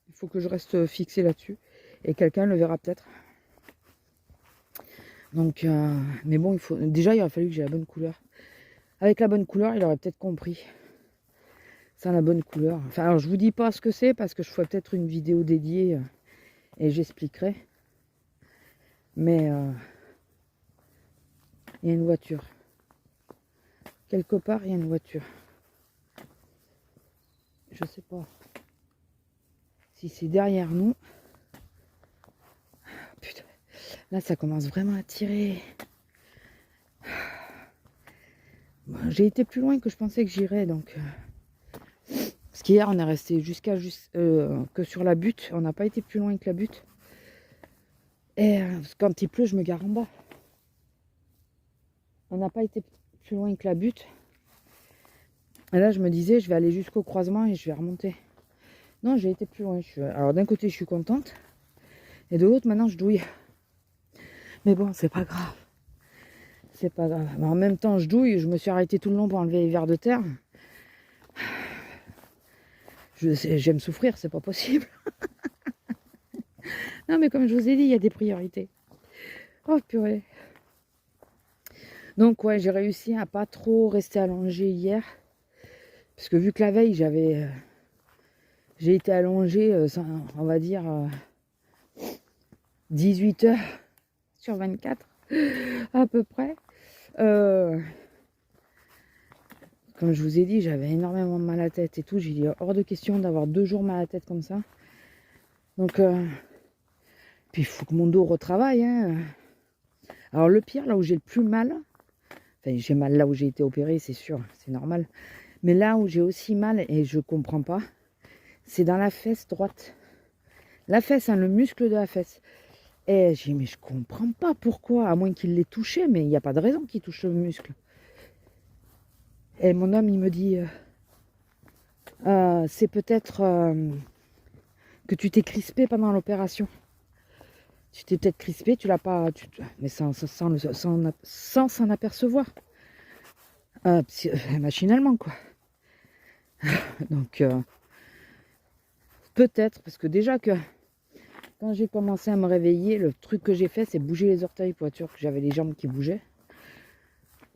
il faut que je reste fixé là-dessus. Et quelqu'un le verra peut-être. Donc, mais bon, déjà, il aurait fallu que j'ai la bonne couleur. Avec la bonne couleur, il aurait peut-être compris. Ça a la bonne couleur. Enfin, alors, je vous dis pas ce que c'est parce que je ferai peut-être une vidéo dédiée et j'expliquerai. Mais il y a une voiture. Quelque part, il y a une voiture. Je sais pas si c'est derrière nous. Putain, là, ça commence vraiment à tirer. Bon, j'ai été plus loin que je pensais que j'irais, donc... Parce qu'hier, on est resté que sur la butte. On n'a pas été plus loin que la butte. Et quand il pleut, je me gare en bas. On n'a pas été plus loin que la butte. Et là, je me disais, je vais aller jusqu'au croisement et je vais remonter. Non, j'ai été plus loin. Alors, d'un côté, je suis contente. Et de l'autre, maintenant, je douille. Mais bon, c'est pas grave. C'est pas grave. Mais en même temps, je douille. Je me suis arrêtée tout le long pour enlever les vers de terre. J'aime souffrir, c'est pas possible. Non, mais comme je vous ai dit, il y a des priorités. Oh, purée. Donc, ouais, j'ai réussi à pas trop rester allongée hier. Parce que vu que la veille, j'ai été allongée, on va dire, 18 heures sur 24, à peu près. Comme je vous ai dit, j'avais énormément de mal à la tête et tout. J'ai dit hors de question d'avoir 2 jours mal à la tête comme ça. Donc, puis il faut que mon dos retravaille. Hein. Alors le pire, là où j'ai le plus mal, enfin j'ai mal là où j'ai été opérée, c'est sûr, c'est normal. Mais là où j'ai aussi mal, et je comprends pas, c'est dans la fesse droite. La fesse, hein, le muscle de la fesse. Et j'ai dit, mais je comprends pas pourquoi, à moins qu'il l'ait touché, mais il n'y a pas de raison qu'il touche le muscle. Et mon homme, il me dit, c'est peut-être que tu t'es crispé pendant l'opération. Tu t'es peut-être crispé, tu l'as pas... mais sans s'en apercevoir. Machinalement, quoi. Donc, peut-être, parce que déjà que quand j'ai commencé à me réveiller, le truc que j'ai fait, c'est bouger les orteils pour être sûr que j'avais les jambes qui bougeaient.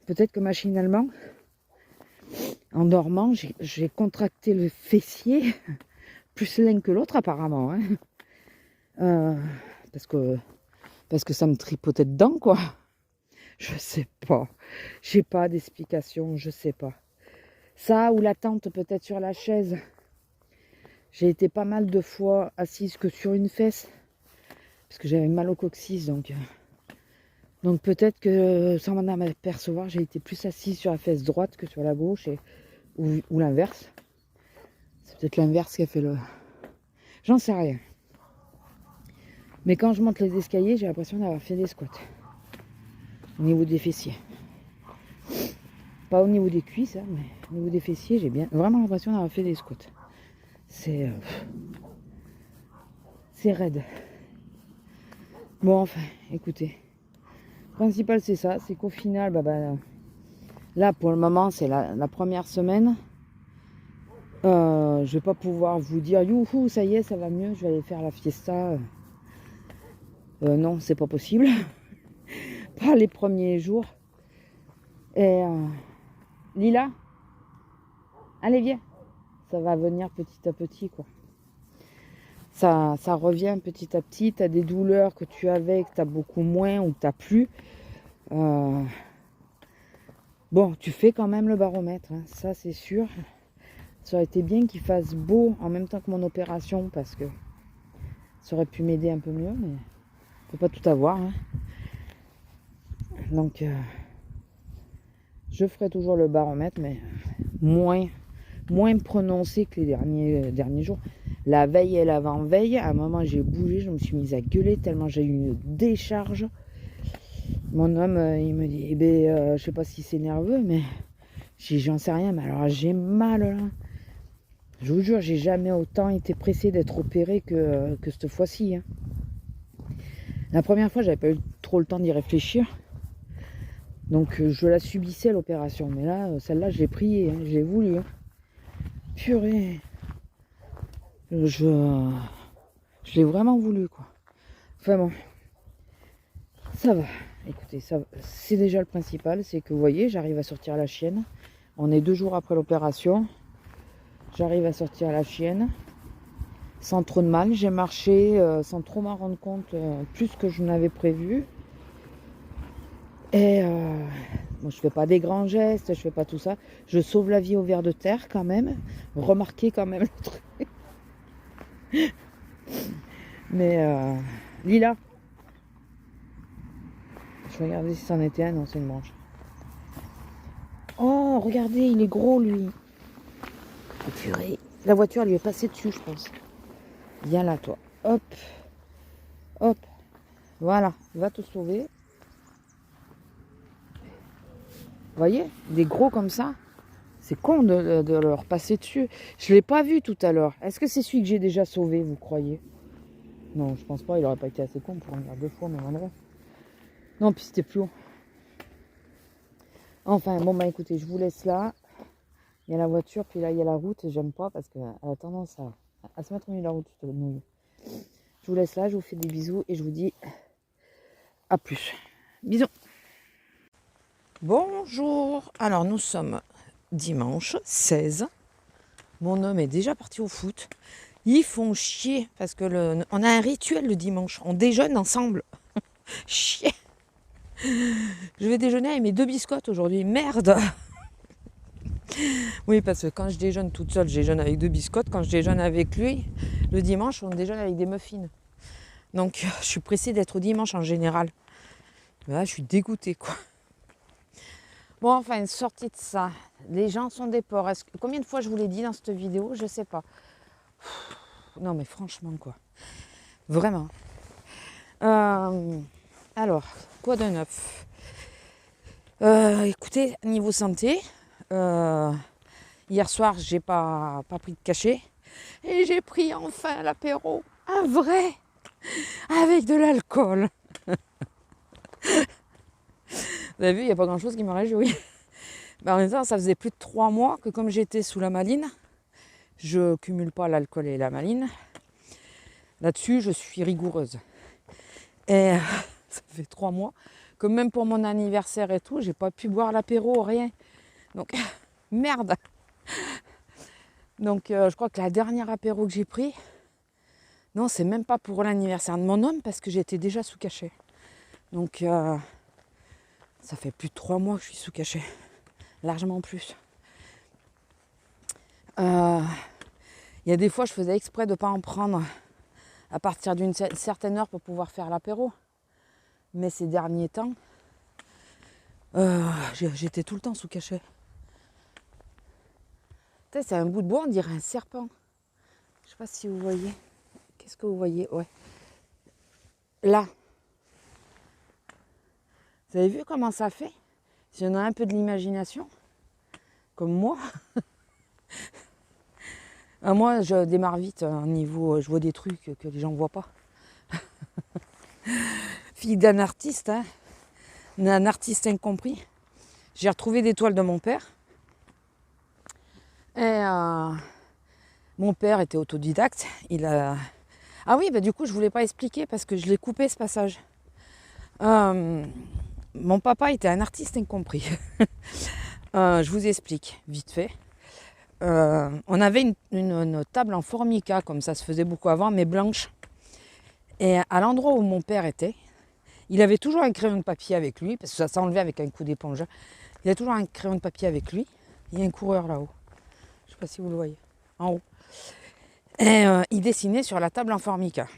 Peut-être que machinalement, en dormant, j'ai contracté le fessier, plus l'un que l'autre apparemment. Hein. Parce que ça me tripotait dedans, quoi. Je sais pas. J'ai pas d'explication, je sais pas. Ça ou l'attente peut-être sur la chaise. J'ai été pas mal de fois assise que sur une fesse. Parce que j'avais mal au coccyx, donc peut-être que sans m'en apercevoir, j'ai été plus assise sur la fesse droite que sur la gauche, ou l'inverse. C'est peut-être l'inverse qui a fait le... J'en sais rien. Mais quand je monte les escaliers, j'ai l'impression d'avoir fait des squats. Au niveau des fessiers. Pas au niveau des cuisses, hein, mais au niveau des fessiers, j'ai vraiment l'impression d'avoir fait des squats. C'est raide. Bon, enfin, écoutez. Le principal, c'est ça. C'est qu'au final, là, pour le moment, c'est la première semaine. Je vais pas pouvoir vous dire, youhou, ça y est, ça va mieux, je vais aller faire la fiesta. Non, c'est pas possible. Pas les premiers jours. Et Lila, allez, viens. Ça va venir petit à petit, quoi. Ça revient petit à petit. Tu as des douleurs que tu avais, que tu as beaucoup moins ou que tu n'as plus. Bon, tu fais quand même le baromètre, hein, ça c'est sûr. Ça aurait été bien qu'il fasse beau en même temps que mon opération parce que ça aurait pu m'aider un peu mieux, mais on peut pas tout avoir. Hein. Donc, je ferai toujours le baromètre, mais moins prononcé que les derniers jours. La veille et l'avant-veille, à un moment j'ai bougé, je me suis mise à gueuler tellement j'ai eu une décharge. Mon homme, il me dit, je sais pas si c'est nerveux, mais j'en sais rien, mais alors j'ai mal là. Je vous jure, j'ai jamais autant été pressée d'être opérée que cette fois-ci. Hein. La première fois, j'avais pas eu trop le temps d'y réfléchir. Donc je la subissais l'opération. Mais là, celle-là, je l'ai priée, hein, je l'ai voulu. Hein. Purée. Je l'ai vraiment voulu, quoi. Enfin bon. Ça va. Écoutez, c'est déjà le principal. C'est que vous voyez, j'arrive à sortir la chienne. On est 2 jours après l'opération. J'arrive à sortir la chienne. Sans trop de mal. J'ai marché sans trop m'en rendre compte. Plus que je n'avais prévu. Et bon, je fais pas des grands gestes, je fais pas tout ça. Je sauve la vie au ver de terre quand même. Remarquez quand même le truc. Mais Lila. Je regardais si c'en était un. Non, c'est une manche. Oh, regardez, il est gros lui. Oh, purée. La voiture lui est passée dessus, je pense. Viens là, toi. Hop. Hop. Voilà. Va te sauver. Vous voyez, des gros comme ça, c'est con de leur passer dessus. Je ne l'ai pas vu tout à l'heure. Est-ce que c'est celui que j'ai déjà sauvé, vous croyez? Non, je pense pas. Il n'aurait pas été assez con pour en faire 2 fois au même endroit. Non, puis c'était plus haut. Enfin, bon, écoutez, je vous laisse là. Il y a la voiture, puis là, il y a la route. Et j'aime pas parce qu'elle a tendance à se mettre au milieu de la route. Je vous laisse là, je vous fais des bisous et je vous dis à plus. Bisous. Bonjour, alors nous sommes dimanche 16, mon homme est déjà parti au foot, ils font chier parce que on a un rituel le dimanche, on déjeune ensemble, chier, je vais déjeuner avec mes 2 biscottes aujourd'hui, merde. Oui, parce que quand je déjeune toute seule, je déjeune avec 2 biscottes, quand je déjeune avec lui, le dimanche on déjeune avec des muffins, donc je suis pressée d'être au dimanche en général, là je suis dégoûtée quoi. Bon, enfin, une sortie de ça. Les gens sont des porcs. Combien de fois je vous l'ai dit dans cette vidéo? Je sais pas. Non, mais franchement, quoi. Vraiment. Alors, quoi de neuf? Écoutez, niveau santé, hier soir, j'ai pas pris de cachet. Et j'ai pris enfin l'apéro. Un vrai. avec de l'alcool. Vous avez vu, il n'y a pas grand-chose qui me réjouit. Mais en même temps, ça faisait plus de 3 mois que comme j'étais sous la maline, je cumule pas l'alcool et la maline. Là-dessus, je suis rigoureuse. Et ça fait 3 mois que même pour mon anniversaire et tout, j'ai pas pu boire l'apéro, rien. Donc, merde. Donc, je crois que la dernière apéro que j'ai pris, non, c'est même pas pour l'anniversaire de mon homme parce que j'étais déjà sous cachet. Donc, ça fait plus de 3 mois que je suis sous cachet. Largement plus. Il y a des fois, je faisais exprès de ne pas en prendre à partir d'une certaine heure pour pouvoir faire l'apéro. Mais ces derniers temps, j'étais tout le temps sous cachet. C'est un bout de bois, on dirait un serpent. Je ne sais pas si vous voyez. Qu'est-ce que vous voyez? Ouais. Là. Vous avez vu comment ça fait? Si on a un peu de l'imagination, comme moi. Moi, je démarre vite au niveau, je vois des trucs que les gens ne voient pas. Fille d'un artiste, hein, d'un artiste incompris. J'ai retrouvé des toiles de mon père. Et mon père était autodidacte. Ah oui, bah du coup, je ne voulais pas expliquer parce que je l'ai coupé ce passage. Mon papa était un artiste incompris. Je vous explique vite fait. On avait une table en formica, comme ça se faisait beaucoup avant, mais blanche. Et à l'endroit où mon père était, il avait toujours un crayon de papier avec lui, parce que ça s'enlevait avec un coup d'éponge. Il avait toujours un crayon de papier avec lui. Il y a un coureur là-haut. Je ne sais pas si vous le voyez, en haut. Et il dessinait sur la table en formica.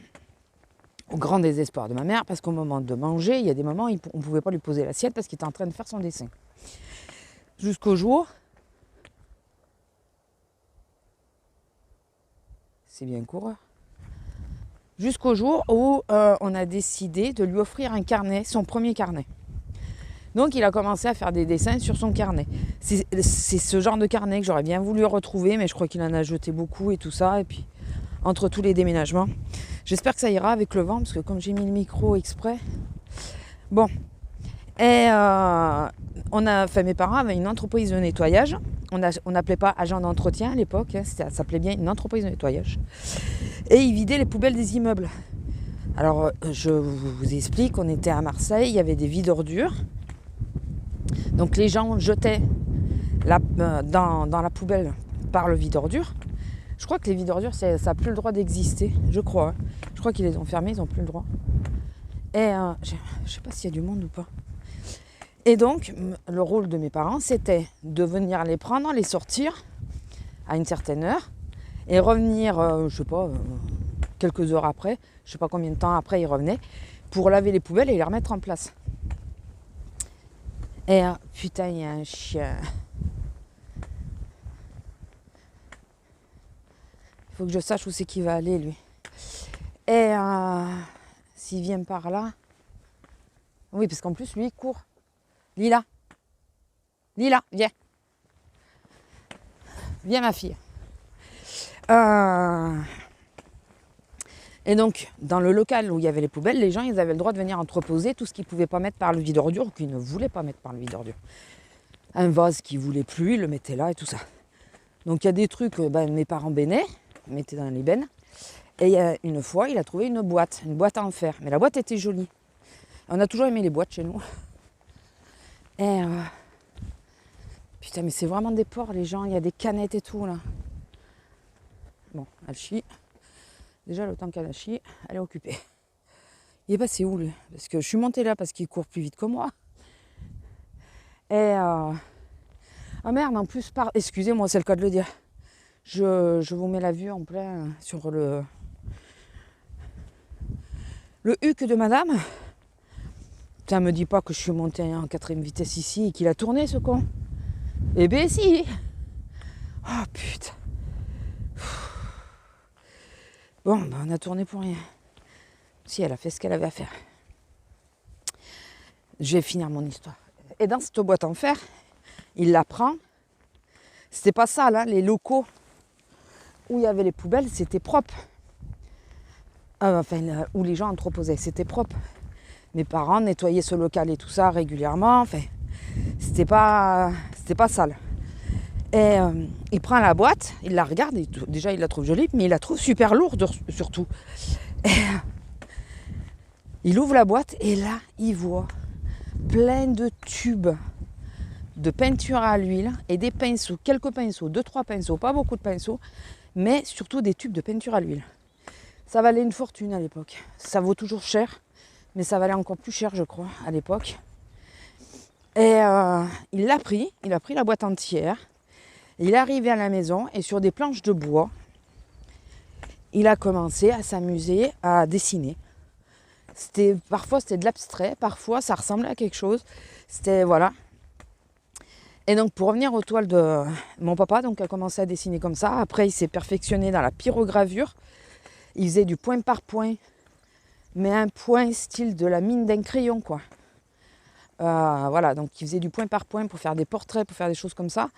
Au grand désespoir de ma mère, parce qu'au moment de manger, il y a des moments où on ne pouvait pas lui poser l'assiette parce qu'il était en train de faire son dessin. Jusqu'au jour... C'est bien coureur. Jusqu'au jour où on a décidé de lui offrir un carnet, son premier carnet. Donc il a commencé à faire des dessins sur son carnet. C'est ce genre de carnet que j'aurais bien voulu retrouver, mais je crois qu'il en a jeté beaucoup et tout ça. Et puis entre tous les déménagements, j'espère que ça ira avec le vent, parce que comme j'ai mis le micro exprès. Bon. Et mes parents avaient une entreprise de nettoyage. On n'appelait pas agent d'entretien à l'époque, hein, ça s'appelait bien une entreprise de nettoyage. Et ils vidaient les poubelles des immeubles. Alors, je vous explique, on était à Marseille, il y avait des vides ordures. Donc les gens jetaient dans la poubelle par le vide ordure. Je crois que les vides ordures, ça n'a plus le droit d'exister, je crois. Je crois qu'ils les ont fermés, ils n'ont plus le droit. Et je ne sais pas s'il y a du monde ou pas. Et donc, le rôle de mes parents, c'était de venir les prendre, les sortir à une certaine heure et revenir, je ne sais pas, quelques heures après, je ne sais pas combien de temps après ils revenaient, pour laver les poubelles et les remettre en place. Et putain, il y a un chien. Il faut que je sache où c'est qu'il va aller, lui. Et s'il vient par là... Oui, parce qu'en plus, lui, il court. Lila, viens. Viens, ma fille. Et donc, dans le local où il y avait les poubelles, les gens, ils avaient le droit de venir entreposer tout ce qu'ils ne pouvaient pas mettre par le vide ordure ou qu'ils ne voulaient pas mettre par le vide ordure. Un vase qu'ils ne voulaient plus, ils le mettaient là et tout ça. Donc, il y a des trucs, mes parents bénaient, ils mettaient dans les bennes. Et une fois, il a trouvé une boîte en fer. Mais la boîte était jolie. On a toujours aimé les boîtes chez nous. Et putain, mais c'est vraiment des porcs, les gens. Il y a des canettes et tout, là. Bon, elle chie. Déjà, le temps qu'elle a chie, elle est occupée. Il est passé où, lui? Parce que je suis montée là parce qu'il court plus vite que moi. Et ah merde, en plus, excusez-moi, c'est le cas de le dire. Je vous mets la vue en plein sur le huc de madame. Putain, me dis pas que je suis montée en 4ème vitesse ici et qu'il a tourné, ce con. Eh ben si. Oh putain. Bon, on a tourné pour rien. Si, elle a fait ce qu'elle avait à faire. Je vais finir mon histoire. Et dans cette boîte en fer, il la prend. C'était pas sale, hein, les locaux où il y avait les poubelles, c'était propre. où les gens entreposaient. C'était propre. Mes parents nettoyaient ce local et tout ça régulièrement. Enfin, c'était pas sale. Et il prend la boîte, il la regarde, et déjà il la trouve jolie, mais il la trouve super lourde surtout. Et, il ouvre la boîte et là, il voit plein de tubes de peinture à l'huile et des pinceaux, quelques pinceaux, 2-3 pinceaux, pas beaucoup de pinceaux, mais surtout des tubes de peinture à l'huile. Ça valait une fortune à l'époque. Ça vaut toujours cher, mais ça valait encore plus cher, je crois, à l'époque. Et il a pris la boîte entière. Il est arrivé à la maison et sur des planches de bois, il a commencé à s'amuser à dessiner. Parfois c'était de l'abstrait, parfois ça ressemblait à quelque chose. C'était voilà. Et donc pour revenir aux toiles de mon papa, donc a commencé à dessiner comme ça. Après il s'est perfectionné dans la pyrogravure. Il faisait du point par point, mais un point style de la mine d'un crayon quoi. Voilà, donc il faisait du point par point pour faire des portraits, pour faire des choses comme ça.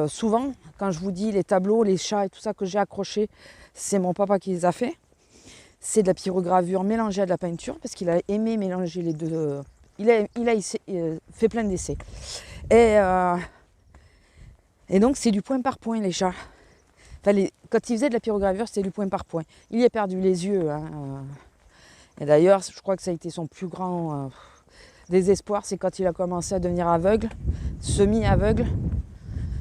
Souvent, quand je vous dis les tableaux, les chats et tout ça que j'ai accrochés, c'est mon papa qui les a fait. C'est de la pyrogravure mélangée à de la peinture parce qu'il a aimé mélanger les deux. Il a fait plein d'essais. Et donc c'est du point par point les chats. Enfin, quand il faisait de la pyrogravure, c'était du point par point. Il y a perdu les yeux. Et d'ailleurs, je crois que ça a été son plus grand désespoir, c'est quand il a commencé à devenir aveugle, semi-aveugle.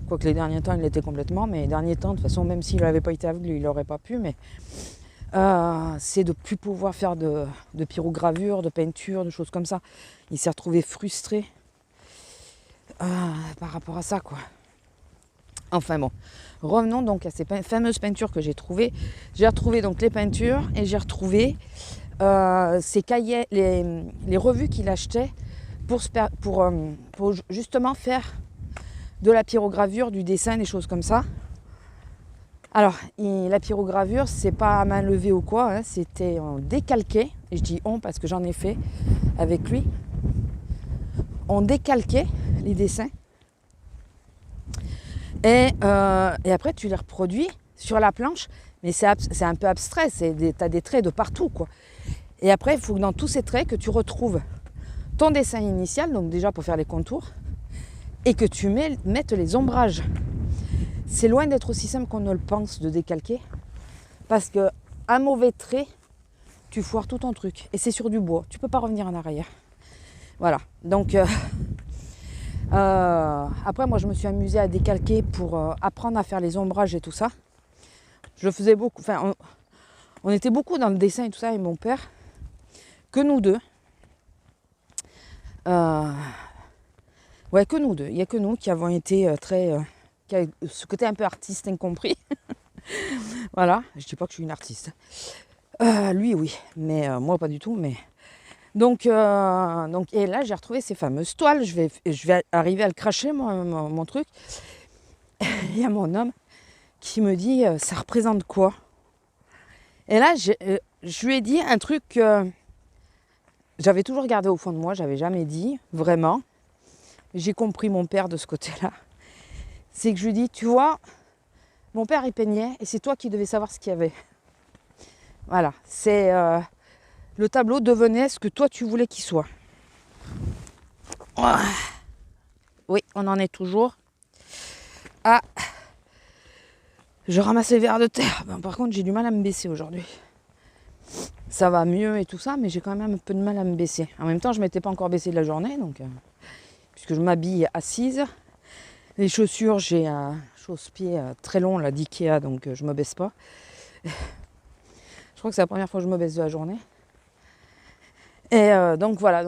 Quoique les derniers temps, il l'était complètement, mais les derniers temps, de toute façon, même s'il n'avait pas été aveugle, il n'aurait pas pu, mais c'est de ne plus pouvoir faire de pyrogravure, de peinture, de choses comme ça. Il s'est retrouvé frustré par rapport à ça, quoi. Enfin bon, revenons donc à ces fameuses peintures que j'ai trouvées. J'ai retrouvé donc les peintures et j'ai retrouvé ces cahiers, les revues qu'il achetait pour justement faire de la pyrogravure, du dessin, des choses comme ça. Alors, la pyrogravure, c'est pas à main levée ou quoi, hein, c'était on décalquait, et je dis on parce que j'en ai fait avec lui. On décalquait les dessins et après tu les reproduis sur la planche, mais c'est un peu abstrait, t'as des traits de partout, quoi. Et après, il faut que dans tous ces traits que tu retrouves ton dessin initial, donc déjà pour faire les contours, et que tu mettes les ombrages. C'est loin d'être aussi simple qu'on ne le pense de décalquer, parce qu'un mauvais trait, tu foires tout ton truc. Et c'est sur du bois, tu ne peux pas revenir en arrière. Voilà, donc après moi je me suis amusée à décalquer pour apprendre à faire les ombrages et tout ça. Je faisais beaucoup, enfin on était beaucoup dans le dessin et tout ça avec mon père, que nous deux. Ouais, que nous deux. Il n'y a que nous qui avons été qui a ce côté un peu artiste incompris. Voilà, je dis pas que je suis une artiste. Lui, oui, mais moi pas du tout. Mais donc et là j'ai retrouvé ces fameuses toiles. Je vais arriver à le cracher mon truc. Il y a mon homme qui me dit ça représente quoi? Et là je lui ai dit un truc que j'avais toujours gardé au fond de moi, j'avais jamais dit vraiment. J'ai compris mon père de ce côté-là. C'est que je lui dis, tu vois, mon père il peignait et c'est toi qui devais savoir ce qu'il y avait. Voilà, c'est le tableau devenait ce que toi tu voulais qu'il soit. Oui, on en est toujours. Ah, je ramasse les vers de terre. Ben, par contre, j'ai du mal à me baisser aujourd'hui. Ça va mieux et tout ça, mais j'ai quand même un peu de mal à me baisser. En même temps, je ne m'étais pas encore baissée de la journée, donc puisque je m'habille assise. Les chaussures, j'ai un chausse-pied très long, là, d'Ikea, donc je ne me baisse pas. Je crois que c'est la première fois que je me baisse de la journée. Et donc voilà,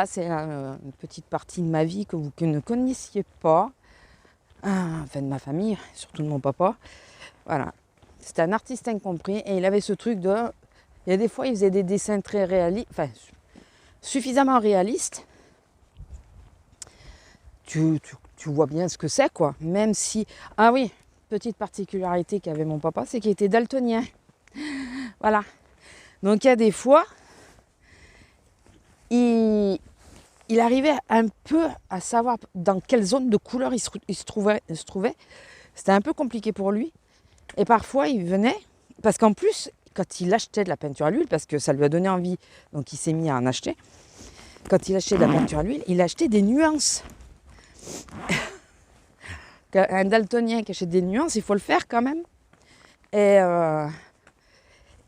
c'est une petite partie de ma vie que vous ne connaissiez pas. Enfin de ma famille, surtout de mon papa. Voilà. C'était un artiste incompris et il avait ce truc de... Il y a des fois, il faisait des dessins très réalistes, enfin suffisamment réalistes. Tu vois bien ce que c'est, quoi. Même si... Ah oui, petite particularité qu'avait mon papa, c'est qu'il était daltonien. Voilà. Donc il y a des fois, il arrivait un peu à savoir dans quelle zone de couleur il se trouvait. C'était un peu compliqué pour lui. Et parfois, il venait, parce qu'en plus, quand il achetait de la peinture à l'huile, parce que ça lui a donné envie, donc il s'est mis à en acheter. Quand il achetait de la peinture à l'huile, il achetait des nuances. Un daltonien qui achète des nuances, il faut le faire quand même. Et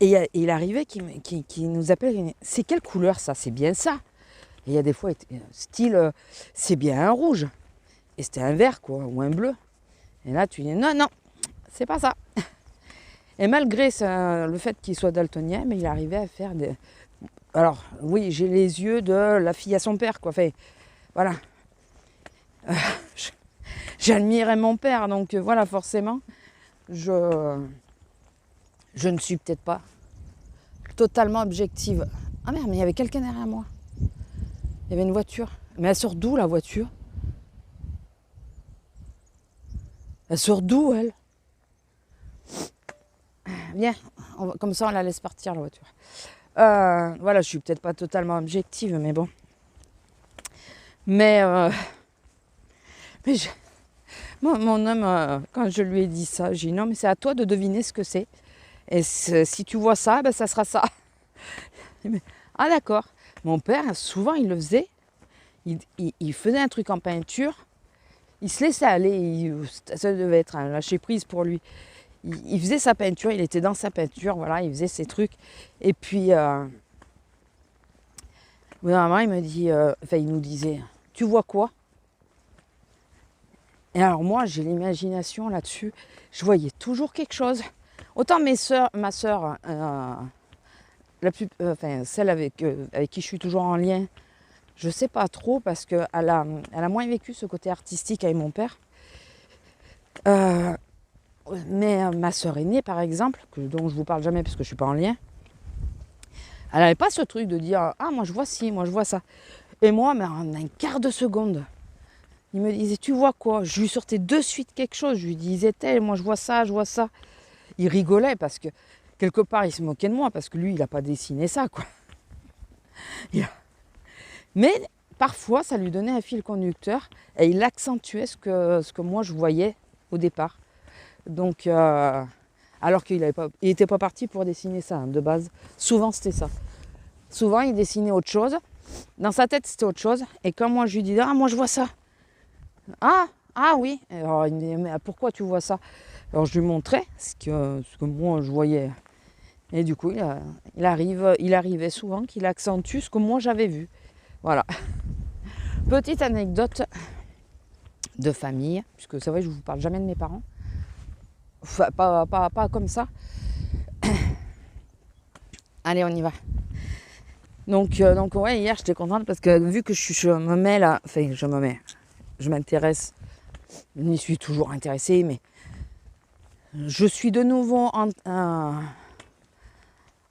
il arrivait qui nous appelle, c'est quelle couleur ça? C'est bien ça. Et il y a des fois, style, c'est bien un rouge. Et c'était un vert, quoi, ou un bleu. Et là, tu dis, non, non, c'est pas ça. Et malgré ça, le fait qu'il soit daltonien, mais il arrivait à faire des... Alors, oui, j'ai les yeux de la fille à son père, quoi. Enfin, voilà. J'admirais mon père, donc voilà, forcément, je ne suis peut-être pas totalement objective. Ah merde, mais il y avait quelqu'un derrière moi. Il y avait une voiture. Mais elle sort d'où, la voiture? Elle sort d'où, elle? Viens, comme ça, on la laisse partir, la voiture. Voilà, je suis peut-être pas totalement objective, mais bon. Mais mon homme, quand je lui ai dit ça, j'ai dit non, mais c'est à toi de deviner ce que c'est. Et si tu vois ça, ben ça sera ça. Ah d'accord. Mon père, souvent, il le faisait. Il faisait un truc en peinture. Il se laissait aller. Ça devait être un lâcher prise pour lui. Il faisait sa peinture. Il était dans sa peinture. Voilà, il faisait ses trucs. Et puis, vraiment, il me dit, il nous disait, tu vois quoi? Et alors moi, j'ai l'imagination là-dessus. Je voyais toujours quelque chose. Autant ma soeur, celle avec qui je suis toujours en lien, je ne sais pas trop parce qu'elle a moins vécu ce côté artistique avec mon père. Mais ma soeur aînée, par exemple, dont je ne vous parle jamais parce que je ne suis pas en lien, elle n'avait pas ce truc de dire « Ah, moi je vois ci, moi je vois ça ». Et moi, mais en un quart de seconde, il me disait « Tu vois quoi ?» Je lui sortais de suite quelque chose. Je lui disais « Moi je vois ça, je vois ça ». Il rigolait parce que quelque part il se moquait de moi parce que lui il n'a pas dessiné ça, quoi. Mais parfois ça lui donnait un fil conducteur et il accentuait ce que moi je voyais au départ. Donc alors qu'il n'était pas parti pour dessiner ça, hein, de base. Souvent c'était ça. Souvent il dessinait autre chose. Dans sa tête c'était autre chose. Et quand moi je lui disais ah moi je vois ça. Ah oui. Alors il me disait mais pourquoi tu vois ça? Alors je lui montrais ce que moi je voyais. Et du coup il arrivait souvent qu'il accentue ce que moi j'avais vu. Voilà. Petite anecdote de famille, puisque c'est vrai que je ne vous parle jamais de mes parents. Enfin, pas comme ça. Allez, on y va. Donc ouais, hier j'étais contente parce que vu que je me mets là, enfin je m'intéresse, je m'y suis toujours intéressée, mais je suis de nouveau en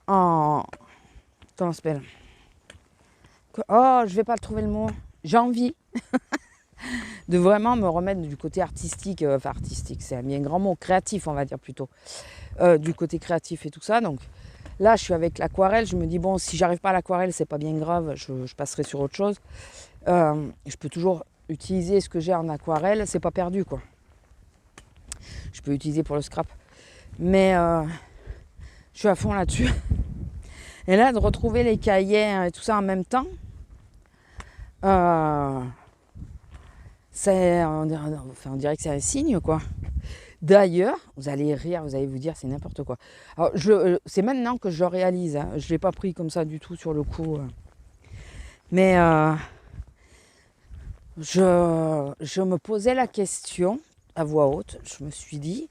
comment ça s'appelle? Oh, je vais pas trouver le mot. J'ai envie de vraiment me remettre du côté artistique, artistique, c'est un bien grand mot, créatif on va dire plutôt, du côté créatif et tout ça. Donc là je suis avec l'aquarelle, je me dis bon si j'arrive pas à l'aquarelle c'est pas bien grave, je passerai sur autre chose. Je peux toujours utiliser ce que j'ai en aquarelle, c'est pas perdu quoi. Je peux utiliser pour le scrap. Mais je suis à fond là-dessus. Et là de retrouver les cahiers et tout ça en même temps, on dirait que c'est un signe, quoi. D'ailleurs, vous allez rire, vous allez vous dire, c'est n'importe quoi. Alors, c'est maintenant que je réalise, hein. Je ne l'ai pas pris comme ça du tout sur le coup. Mais je me posais la question à voix haute. Je me suis dit,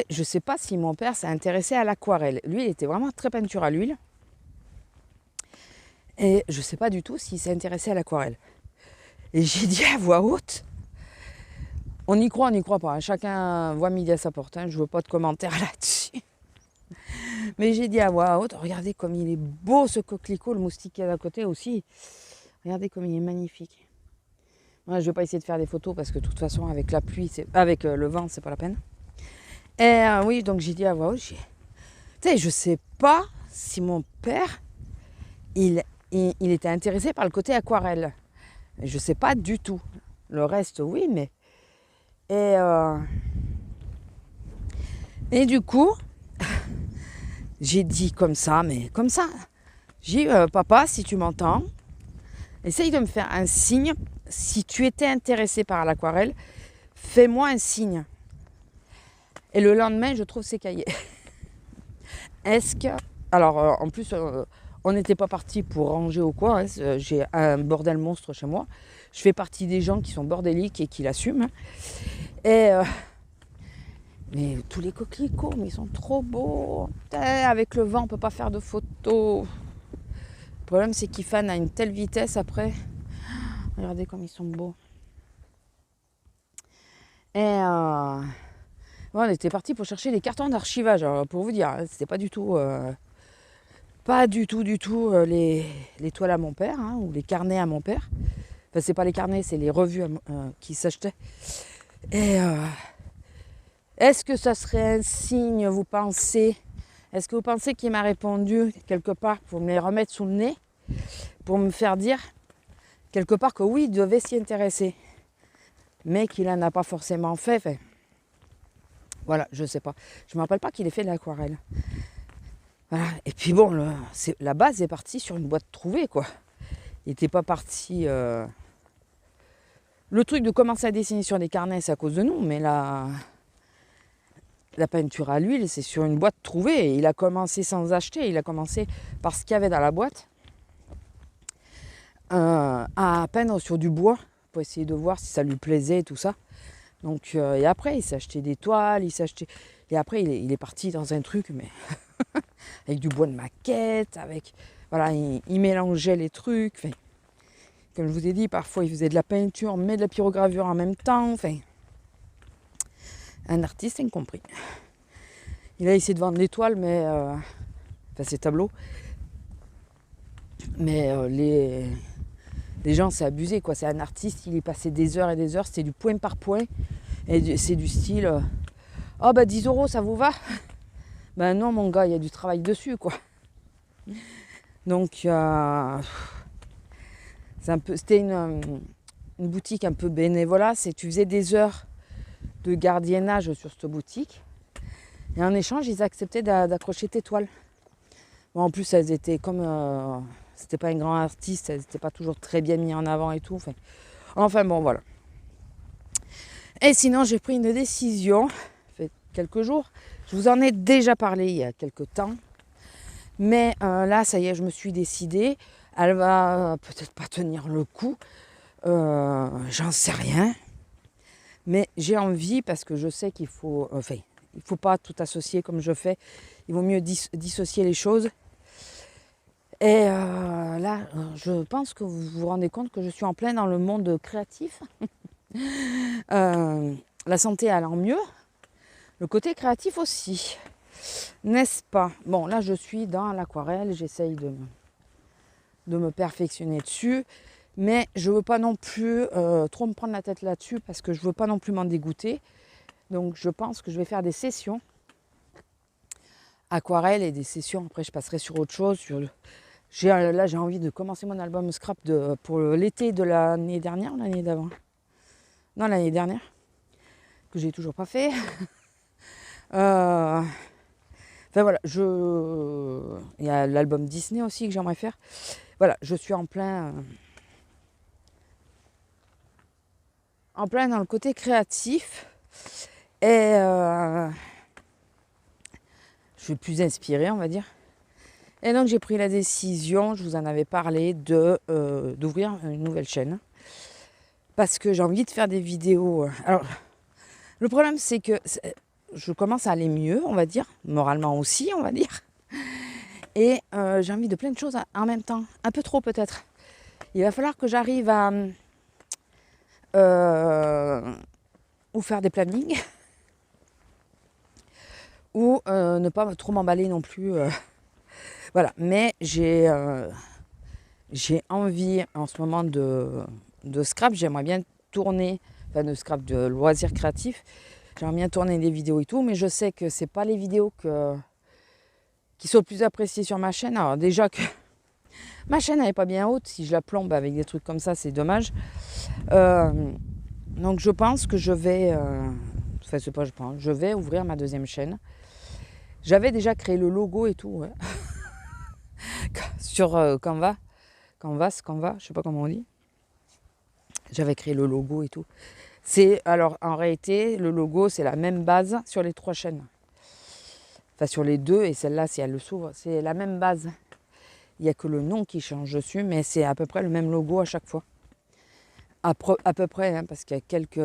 je ne sais pas si mon père s'est intéressé à l'aquarelle. Lui, il était vraiment très peinture à l'huile. Et je ne sais pas du tout s'il s'est intéressé à l'aquarelle. Et j'ai dit à voix haute, on n'y croit pas, hein. Chacun voit midi à sa porte, hein. Je ne veux pas de commentaires là-dessus. Mais j'ai dit à voix haute, regardez comme il est beau ce coquelicot, le moustique qui est à côté aussi. Regardez comme il est magnifique. Moi, je ne vais pas essayer de faire des photos parce que de toute façon avec la pluie, avec le vent, c'est pas la peine. Et oui, donc j'ai dit à voix haute, je ne sais pas si mon père, il était intéressé par le côté aquarelle. Je ne sais pas du tout. Le reste, oui, mais... Et du coup, j'ai dit comme ça, mais comme ça. J'ai dit, papa, si tu m'entends, essaye de me faire un signe. Si tu étais intéressé par l'aquarelle, fais-moi un signe. Et le lendemain, je trouve ses cahiers. Est-ce que... Alors, en plus, on n'était pas parti pour ranger ou quoi. Hein. J'ai un bordel monstre chez moi. Je fais partie des gens qui sont bordéliques et qui l'assument. Et... mais tous les coquelicots, mais ils sont trop beaux. Avec le vent, on ne peut pas faire de photos. Le problème, c'est qu'ils fanent à une telle vitesse après. Regardez comme ils sont beaux. Et on était parti pour chercher les cartons d'archivage. Alors, pour vous dire, c'était pas du tout les toiles à mon père, hein, ou les carnets à mon père. Enfin, c'est pas les carnets, c'est les revues qui s'achetaient. Et est-ce que ça serait un signe, vous pensez? Est-ce que vous pensez qu'il m'a répondu quelque part pour me les remettre sous le nez, pour me faire dire quelque part que oui, il devait s'y intéresser, mais qu'il n'en a pas forcément fait. Enfin, voilà, je sais pas. Je me rappelle pas qu'il ait fait de l'aquarelle. Voilà. Et puis bon, la base est partie sur une boîte trouvée, quoi. Il n'était pas parti... Le truc de commencer à dessiner sur des carnets, c'est à cause de nous, mais la peinture à l'huile, c'est sur une boîte trouvée. Il a commencé sans acheter, il a commencé par ce qu'il y avait dans la boîte, à peindre sur du bois, pour essayer de voir si ça lui plaisait et tout ça. Donc, et après, il s'est acheté des toiles, et après, il est parti dans un truc, mais avec du bois de maquette, avec... Voilà, il mélangeait les trucs. Enfin, comme je vous ai dit, parfois, il faisait de la peinture, mais de la pyrogravure en même temps. Enfin, un artiste incompris. Il a essayé de vendre des toiles, mais... enfin, ses tableaux. Mais les gens, c'est abusé, quoi. C'est un artiste, il est passé des heures et des heures, c'était du point par point. Et c'est du style, oh bah 10 €, ça vous va? Ben non, mon gars, il y a du travail dessus, quoi. Donc, c'était une boutique un peu bénévolat. Tu faisais des heures de gardiennage sur cette boutique. Et en échange, ils acceptaient d'accrocher tes toiles. Bon, en plus, elles étaient comme... c'était pas un grand artiste, elles n'étaient pas toujours très bien mises en avant et tout. Enfin bon, voilà. Et sinon, j'ai pris une décision, ça fait quelques jours. Je vous en ai déjà parlé il y a quelques temps. Mais là, ça y est, je me suis décidée. Elle va peut-être pas tenir le coup. J'en sais rien. Mais j'ai envie, parce que je sais qu'il faut... Enfin, il ne faut pas tout associer comme je fais. Il vaut mieux dissocier les choses. Et là, je pense que vous vous rendez compte que je suis en plein dans le monde créatif. La santé allant mieux. Le côté créatif aussi. N'est-ce pas? Bon, là, je suis dans l'aquarelle. J'essaye de me perfectionner dessus. Mais je ne veux pas non plus trop me prendre la tête là-dessus, parce que je ne veux pas non plus m'en dégoûter. Donc, je pense que je vais faire des sessions aquarelle et des sessions. Après, je passerai sur autre chose. Là, j'ai envie de commencer mon album scrap pour l'été de l'année dernière ou l'année d'avant. Non, l'année dernière, que j'ai toujours pas fait. Enfin voilà, il y a l'album Disney aussi que j'aimerais faire. Voilà, je suis en plein dans le côté créatif. Et je suis plus inspirée, on va dire. Et donc j'ai pris la décision, je vous en avais parlé, d'ouvrir une nouvelle chaîne. Parce que j'ai envie de faire des vidéos. Alors, le problème, c'est que je commence à aller mieux, on va dire. Moralement aussi, on va dire. Et j'ai envie de plein de choses en même temps. Un peu trop, peut-être. Il va falloir que j'arrive à ou faire des plannings. Ou ne pas trop m'emballer non plus. Voilà. Mais j'ai envie en ce moment de scrap. J'aimerais bien tourner, enfin de scrap, de loisirs créatifs. J'aimerais bien tourner des vidéos et tout, mais je sais que c'est pas les vidéos qui sont le plus appréciées sur ma chaîne. Alors déjà que ma chaîne n'est pas bien haute, si je la plombe avec des trucs comme ça, c'est dommage. Donc je pense que je vais, je vais ouvrir ma deuxième chaîne. J'avais déjà créé le logo et tout, ouais. Sur Canva, je sais pas comment on dit. J'avais créé le logo et tout. Alors, en réalité, le logo, c'est la même base sur les 3 chaînes. Enfin, sur les 2, et celle-là, si elle le s'ouvre, c'est la même base. Il n'y a que le nom qui change dessus, mais c'est à peu près le même logo à chaque fois. À peu près, hein, parce qu'il y a quelques...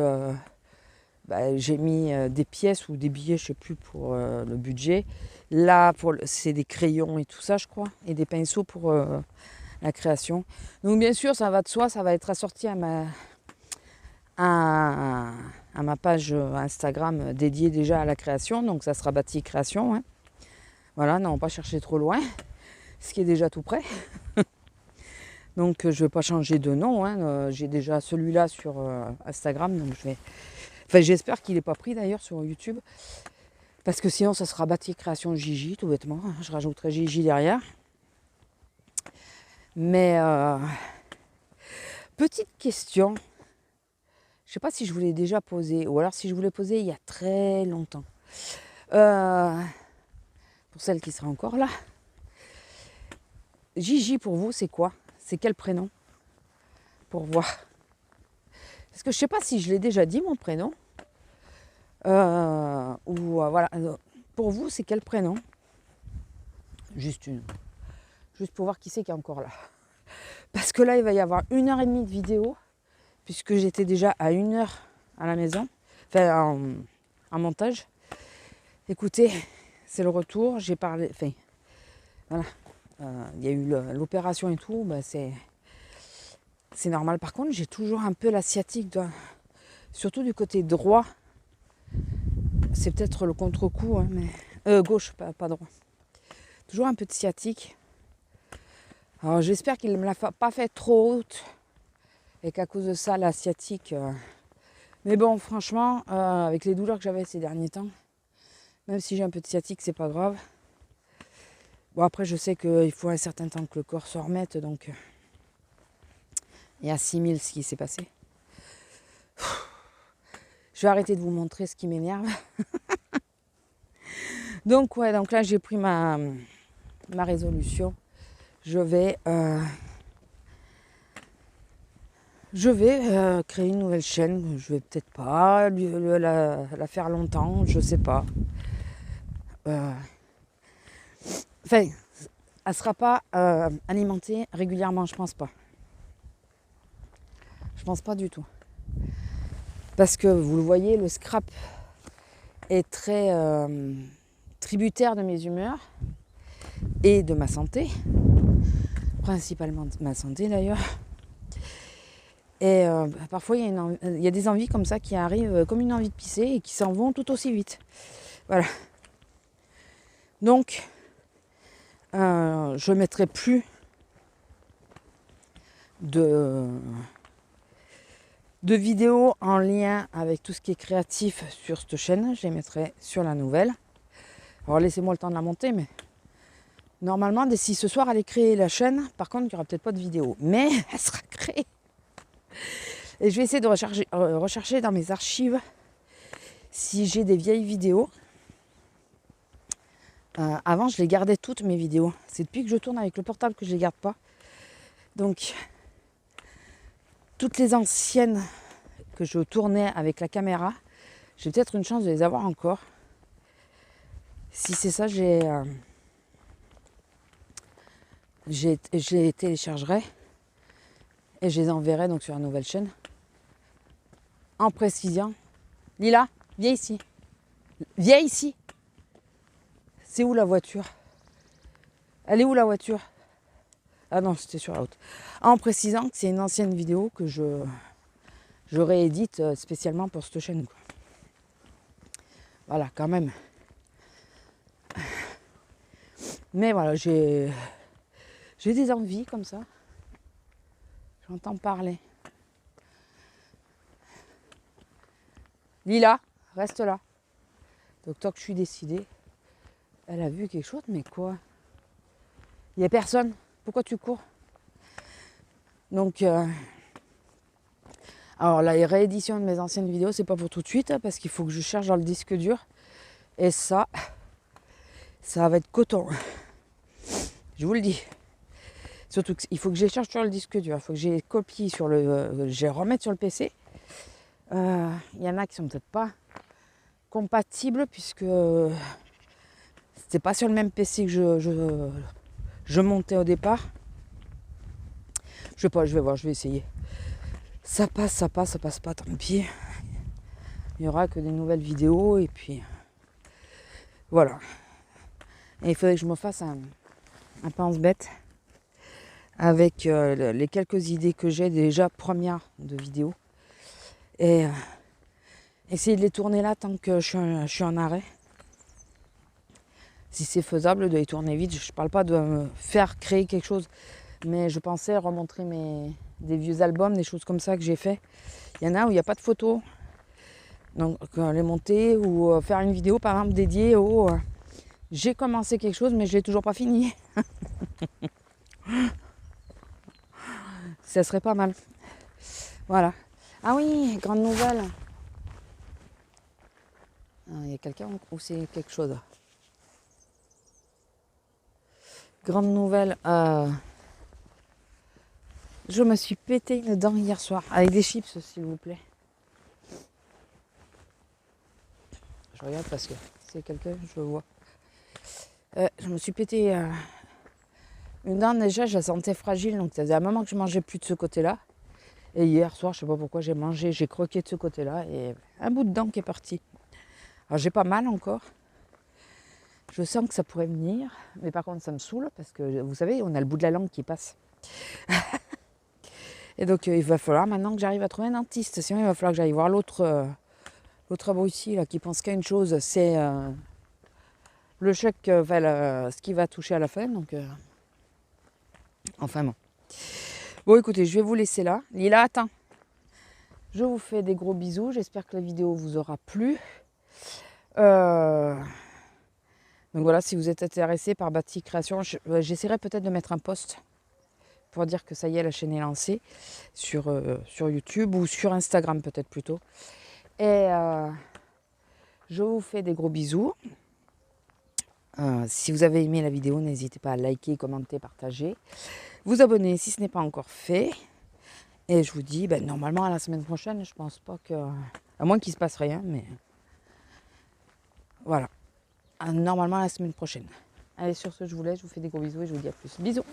j'ai mis des pièces ou des billets, je ne sais plus, pour le budget. Là, c'est des crayons et tout ça, je crois, et des pinceaux pour la création. Donc, bien sûr, ça va de soi, ça va être assorti à ma page Instagram dédiée déjà à la création. Donc, ça sera Bâti Création. Hein. Voilà, non, pas chercher trop loin, ce qui est déjà tout prêt. Donc, je ne vais pas changer de nom. Hein. J'ai déjà celui-là sur Instagram, donc j'espère qu'il n'est pas pris d'ailleurs sur YouTube. Parce que sinon, ça sera Bâti Création Gigi, tout bêtement. Je rajouterai Gigi derrière. Mais, petite question. Je ne sais pas si je vous l'ai déjà posée, ou alors si je vous l'ai posée il y a très longtemps. Pour celle qui sera encore là. Gigi, pour vous, c'est quoi? C'est quel prénom? Pour voir. Parce que je ne sais pas si je l'ai déjà dit, mon prénom. Voilà. Pour vous, c'est quel prénom? Juste pour voir qui c'est qui est encore là. Parce que là, il va y avoir 1h30 de vidéo, puisque j'étais déjà à 1h à la maison, enfin en montage. Écoutez, c'est le retour, j'ai parlé, enfin, voilà, il y a eu l'opération et tout, c'est normal. Par contre, j'ai toujours un peu la sciatique, surtout du côté droit. C'est peut-être le contre-coup, hein, mais gauche, pas droit. Toujours un peu de sciatique. Alors j'espère qu'il ne me l'a pas fait trop haute et qu'à cause de ça, la sciatique... Mais bon, franchement, avec les douleurs que j'avais ces derniers temps, même si j'ai un peu de sciatique, c'est pas grave. Bon, après, je sais qu'il faut un certain temps que le corps se remette, donc il y a 6000 ce qui s'est passé. Je vais arrêter de vous montrer ce qui m'énerve. Donc là, j'ai pris ma résolution. Je vais créer une nouvelle chaîne. Je vais peut-être pas la faire longtemps, je sais pas. Enfin, elle sera pas alimentée régulièrement, je pense pas. Je pense pas du tout. Parce que vous le voyez, le scrap est très tributaire de mes humeurs et de ma santé. Principalement de ma santé d'ailleurs. Et parfois, il y a des envies comme ça qui arrivent comme une envie de pisser et qui s'en vont tout aussi vite. Voilà. Donc, je ne mettrai plus de vidéos en lien avec tout ce qui est créatif sur cette chaîne. Je les mettrai sur la nouvelle. Alors, laissez-moi le temps de la monter, mais normalement, d'ici ce soir, elle est créée la chaîne. Par contre, il n'y aura peut-être pas de vidéo, mais elle sera créée. Et je vais essayer de rechercher dans mes archives si j'ai des vieilles vidéos. Avant, je les gardais toutes mes vidéos. C'est depuis que je tourne avec le portable que je les garde pas. Donc, toutes les anciennes que je tournais avec la caméra, j'ai peut-être une chance de les avoir encore. Si c'est ça, je les téléchargerai et je les enverrai donc sur la nouvelle chaîne. En précisant, Lila, viens ici. Viens ici. C'est où la voiture? Elle est où la voiture? Ah non, c'était sur la route. En précisant que c'est une ancienne vidéo que je réédite spécialement pour cette chaîne, quoi. Voilà, quand même. Mais voilà, j'ai des envies comme ça. J'entends parler. Lila, reste là. Donc tant que je suis décidée, elle a vu quelque chose, mais quoi? Il n'y a personne. Pourquoi tu cours? Donc, alors la réédition de mes anciennes vidéos, c'est pas pour tout de suite, parce qu'il faut que je cherche dans le disque dur. Et ça, ça va être coton. Je vous le dis. Surtout qu'il faut que j'échange sur le disque dur. Il faut que j'ai copie sur le... je remette sur le PC. Il y en a qui sont peut-être pas compatibles puisque c'était pas sur le même PC que je montais au départ. Je sais pas, je vais voir, je vais essayer. Ça passe pas, tant pis. Il n'y aura que des nouvelles vidéos et puis voilà. Et il faudrait que je me fasse un pense-bête avec les quelques idées que j'ai déjà premières de vidéos. Et essayer de les tourner là tant que je suis en arrêt. Si c'est faisable de les tourner vite, je ne parle pas de me faire créer quelque chose, mais je pensais remontrer des vieux albums, des choses comme ça que j'ai fait. Il y en a où il n'y a pas de photos, donc les monter ou faire une vidéo par exemple dédiée au j'ai commencé quelque chose mais je l'ai toujours pas fini. Ça serait pas mal. Voilà. Ah oui, grande nouvelle. Il y a quelqu'un ou c'est quelque chose? Grande nouvelle. Je me suis pété une dent hier soir avec des chips, s'il vous plaît. Je regarde parce que c'est quelqu'un, je le vois. Je me suis pété une dent déjà, je la sentais fragile, donc ça faisait un moment que je mangeais plus de ce côté-là. Et hier soir, je sais pas pourquoi, j'ai croqué de ce côté-là et un bout de dent qui est parti. Alors j'ai pas mal encore. Je sens que ça pourrait venir, mais par contre ça me saoule parce que vous savez, on a le bout de la langue qui passe. Et donc il va falloir maintenant que j'arrive à trouver un dentiste. Sinon il va falloir que j'aille voir l'autre abruti là qui pense qu'à une chose, c'est le chèque, ce qui va toucher à la fin. Donc enfin bon. Bon écoutez, je vais vous laisser là. Lila, attends. Je vous fais des gros bisous. J'espère que la vidéo vous aura plu. Donc voilà, si vous êtes intéressé par Bati Création, j'essaierai peut-être de mettre un post pour dire que ça y est, la chaîne est lancée sur YouTube ou sur Instagram peut-être plutôt. Et je vous fais des gros bisous. Si vous avez aimé la vidéo, n'hésitez pas à liker, commenter, partager. Vous abonner si ce n'est pas encore fait. Et je vous dis, normalement à la semaine prochaine, je pense pas que... À moins qu'il ne se passe rien, mais... Voilà. Normalement à la semaine prochaine. Allez, sur ce, je vous laisse, je vous fais des gros bisous et je vous dis à plus. Bisous.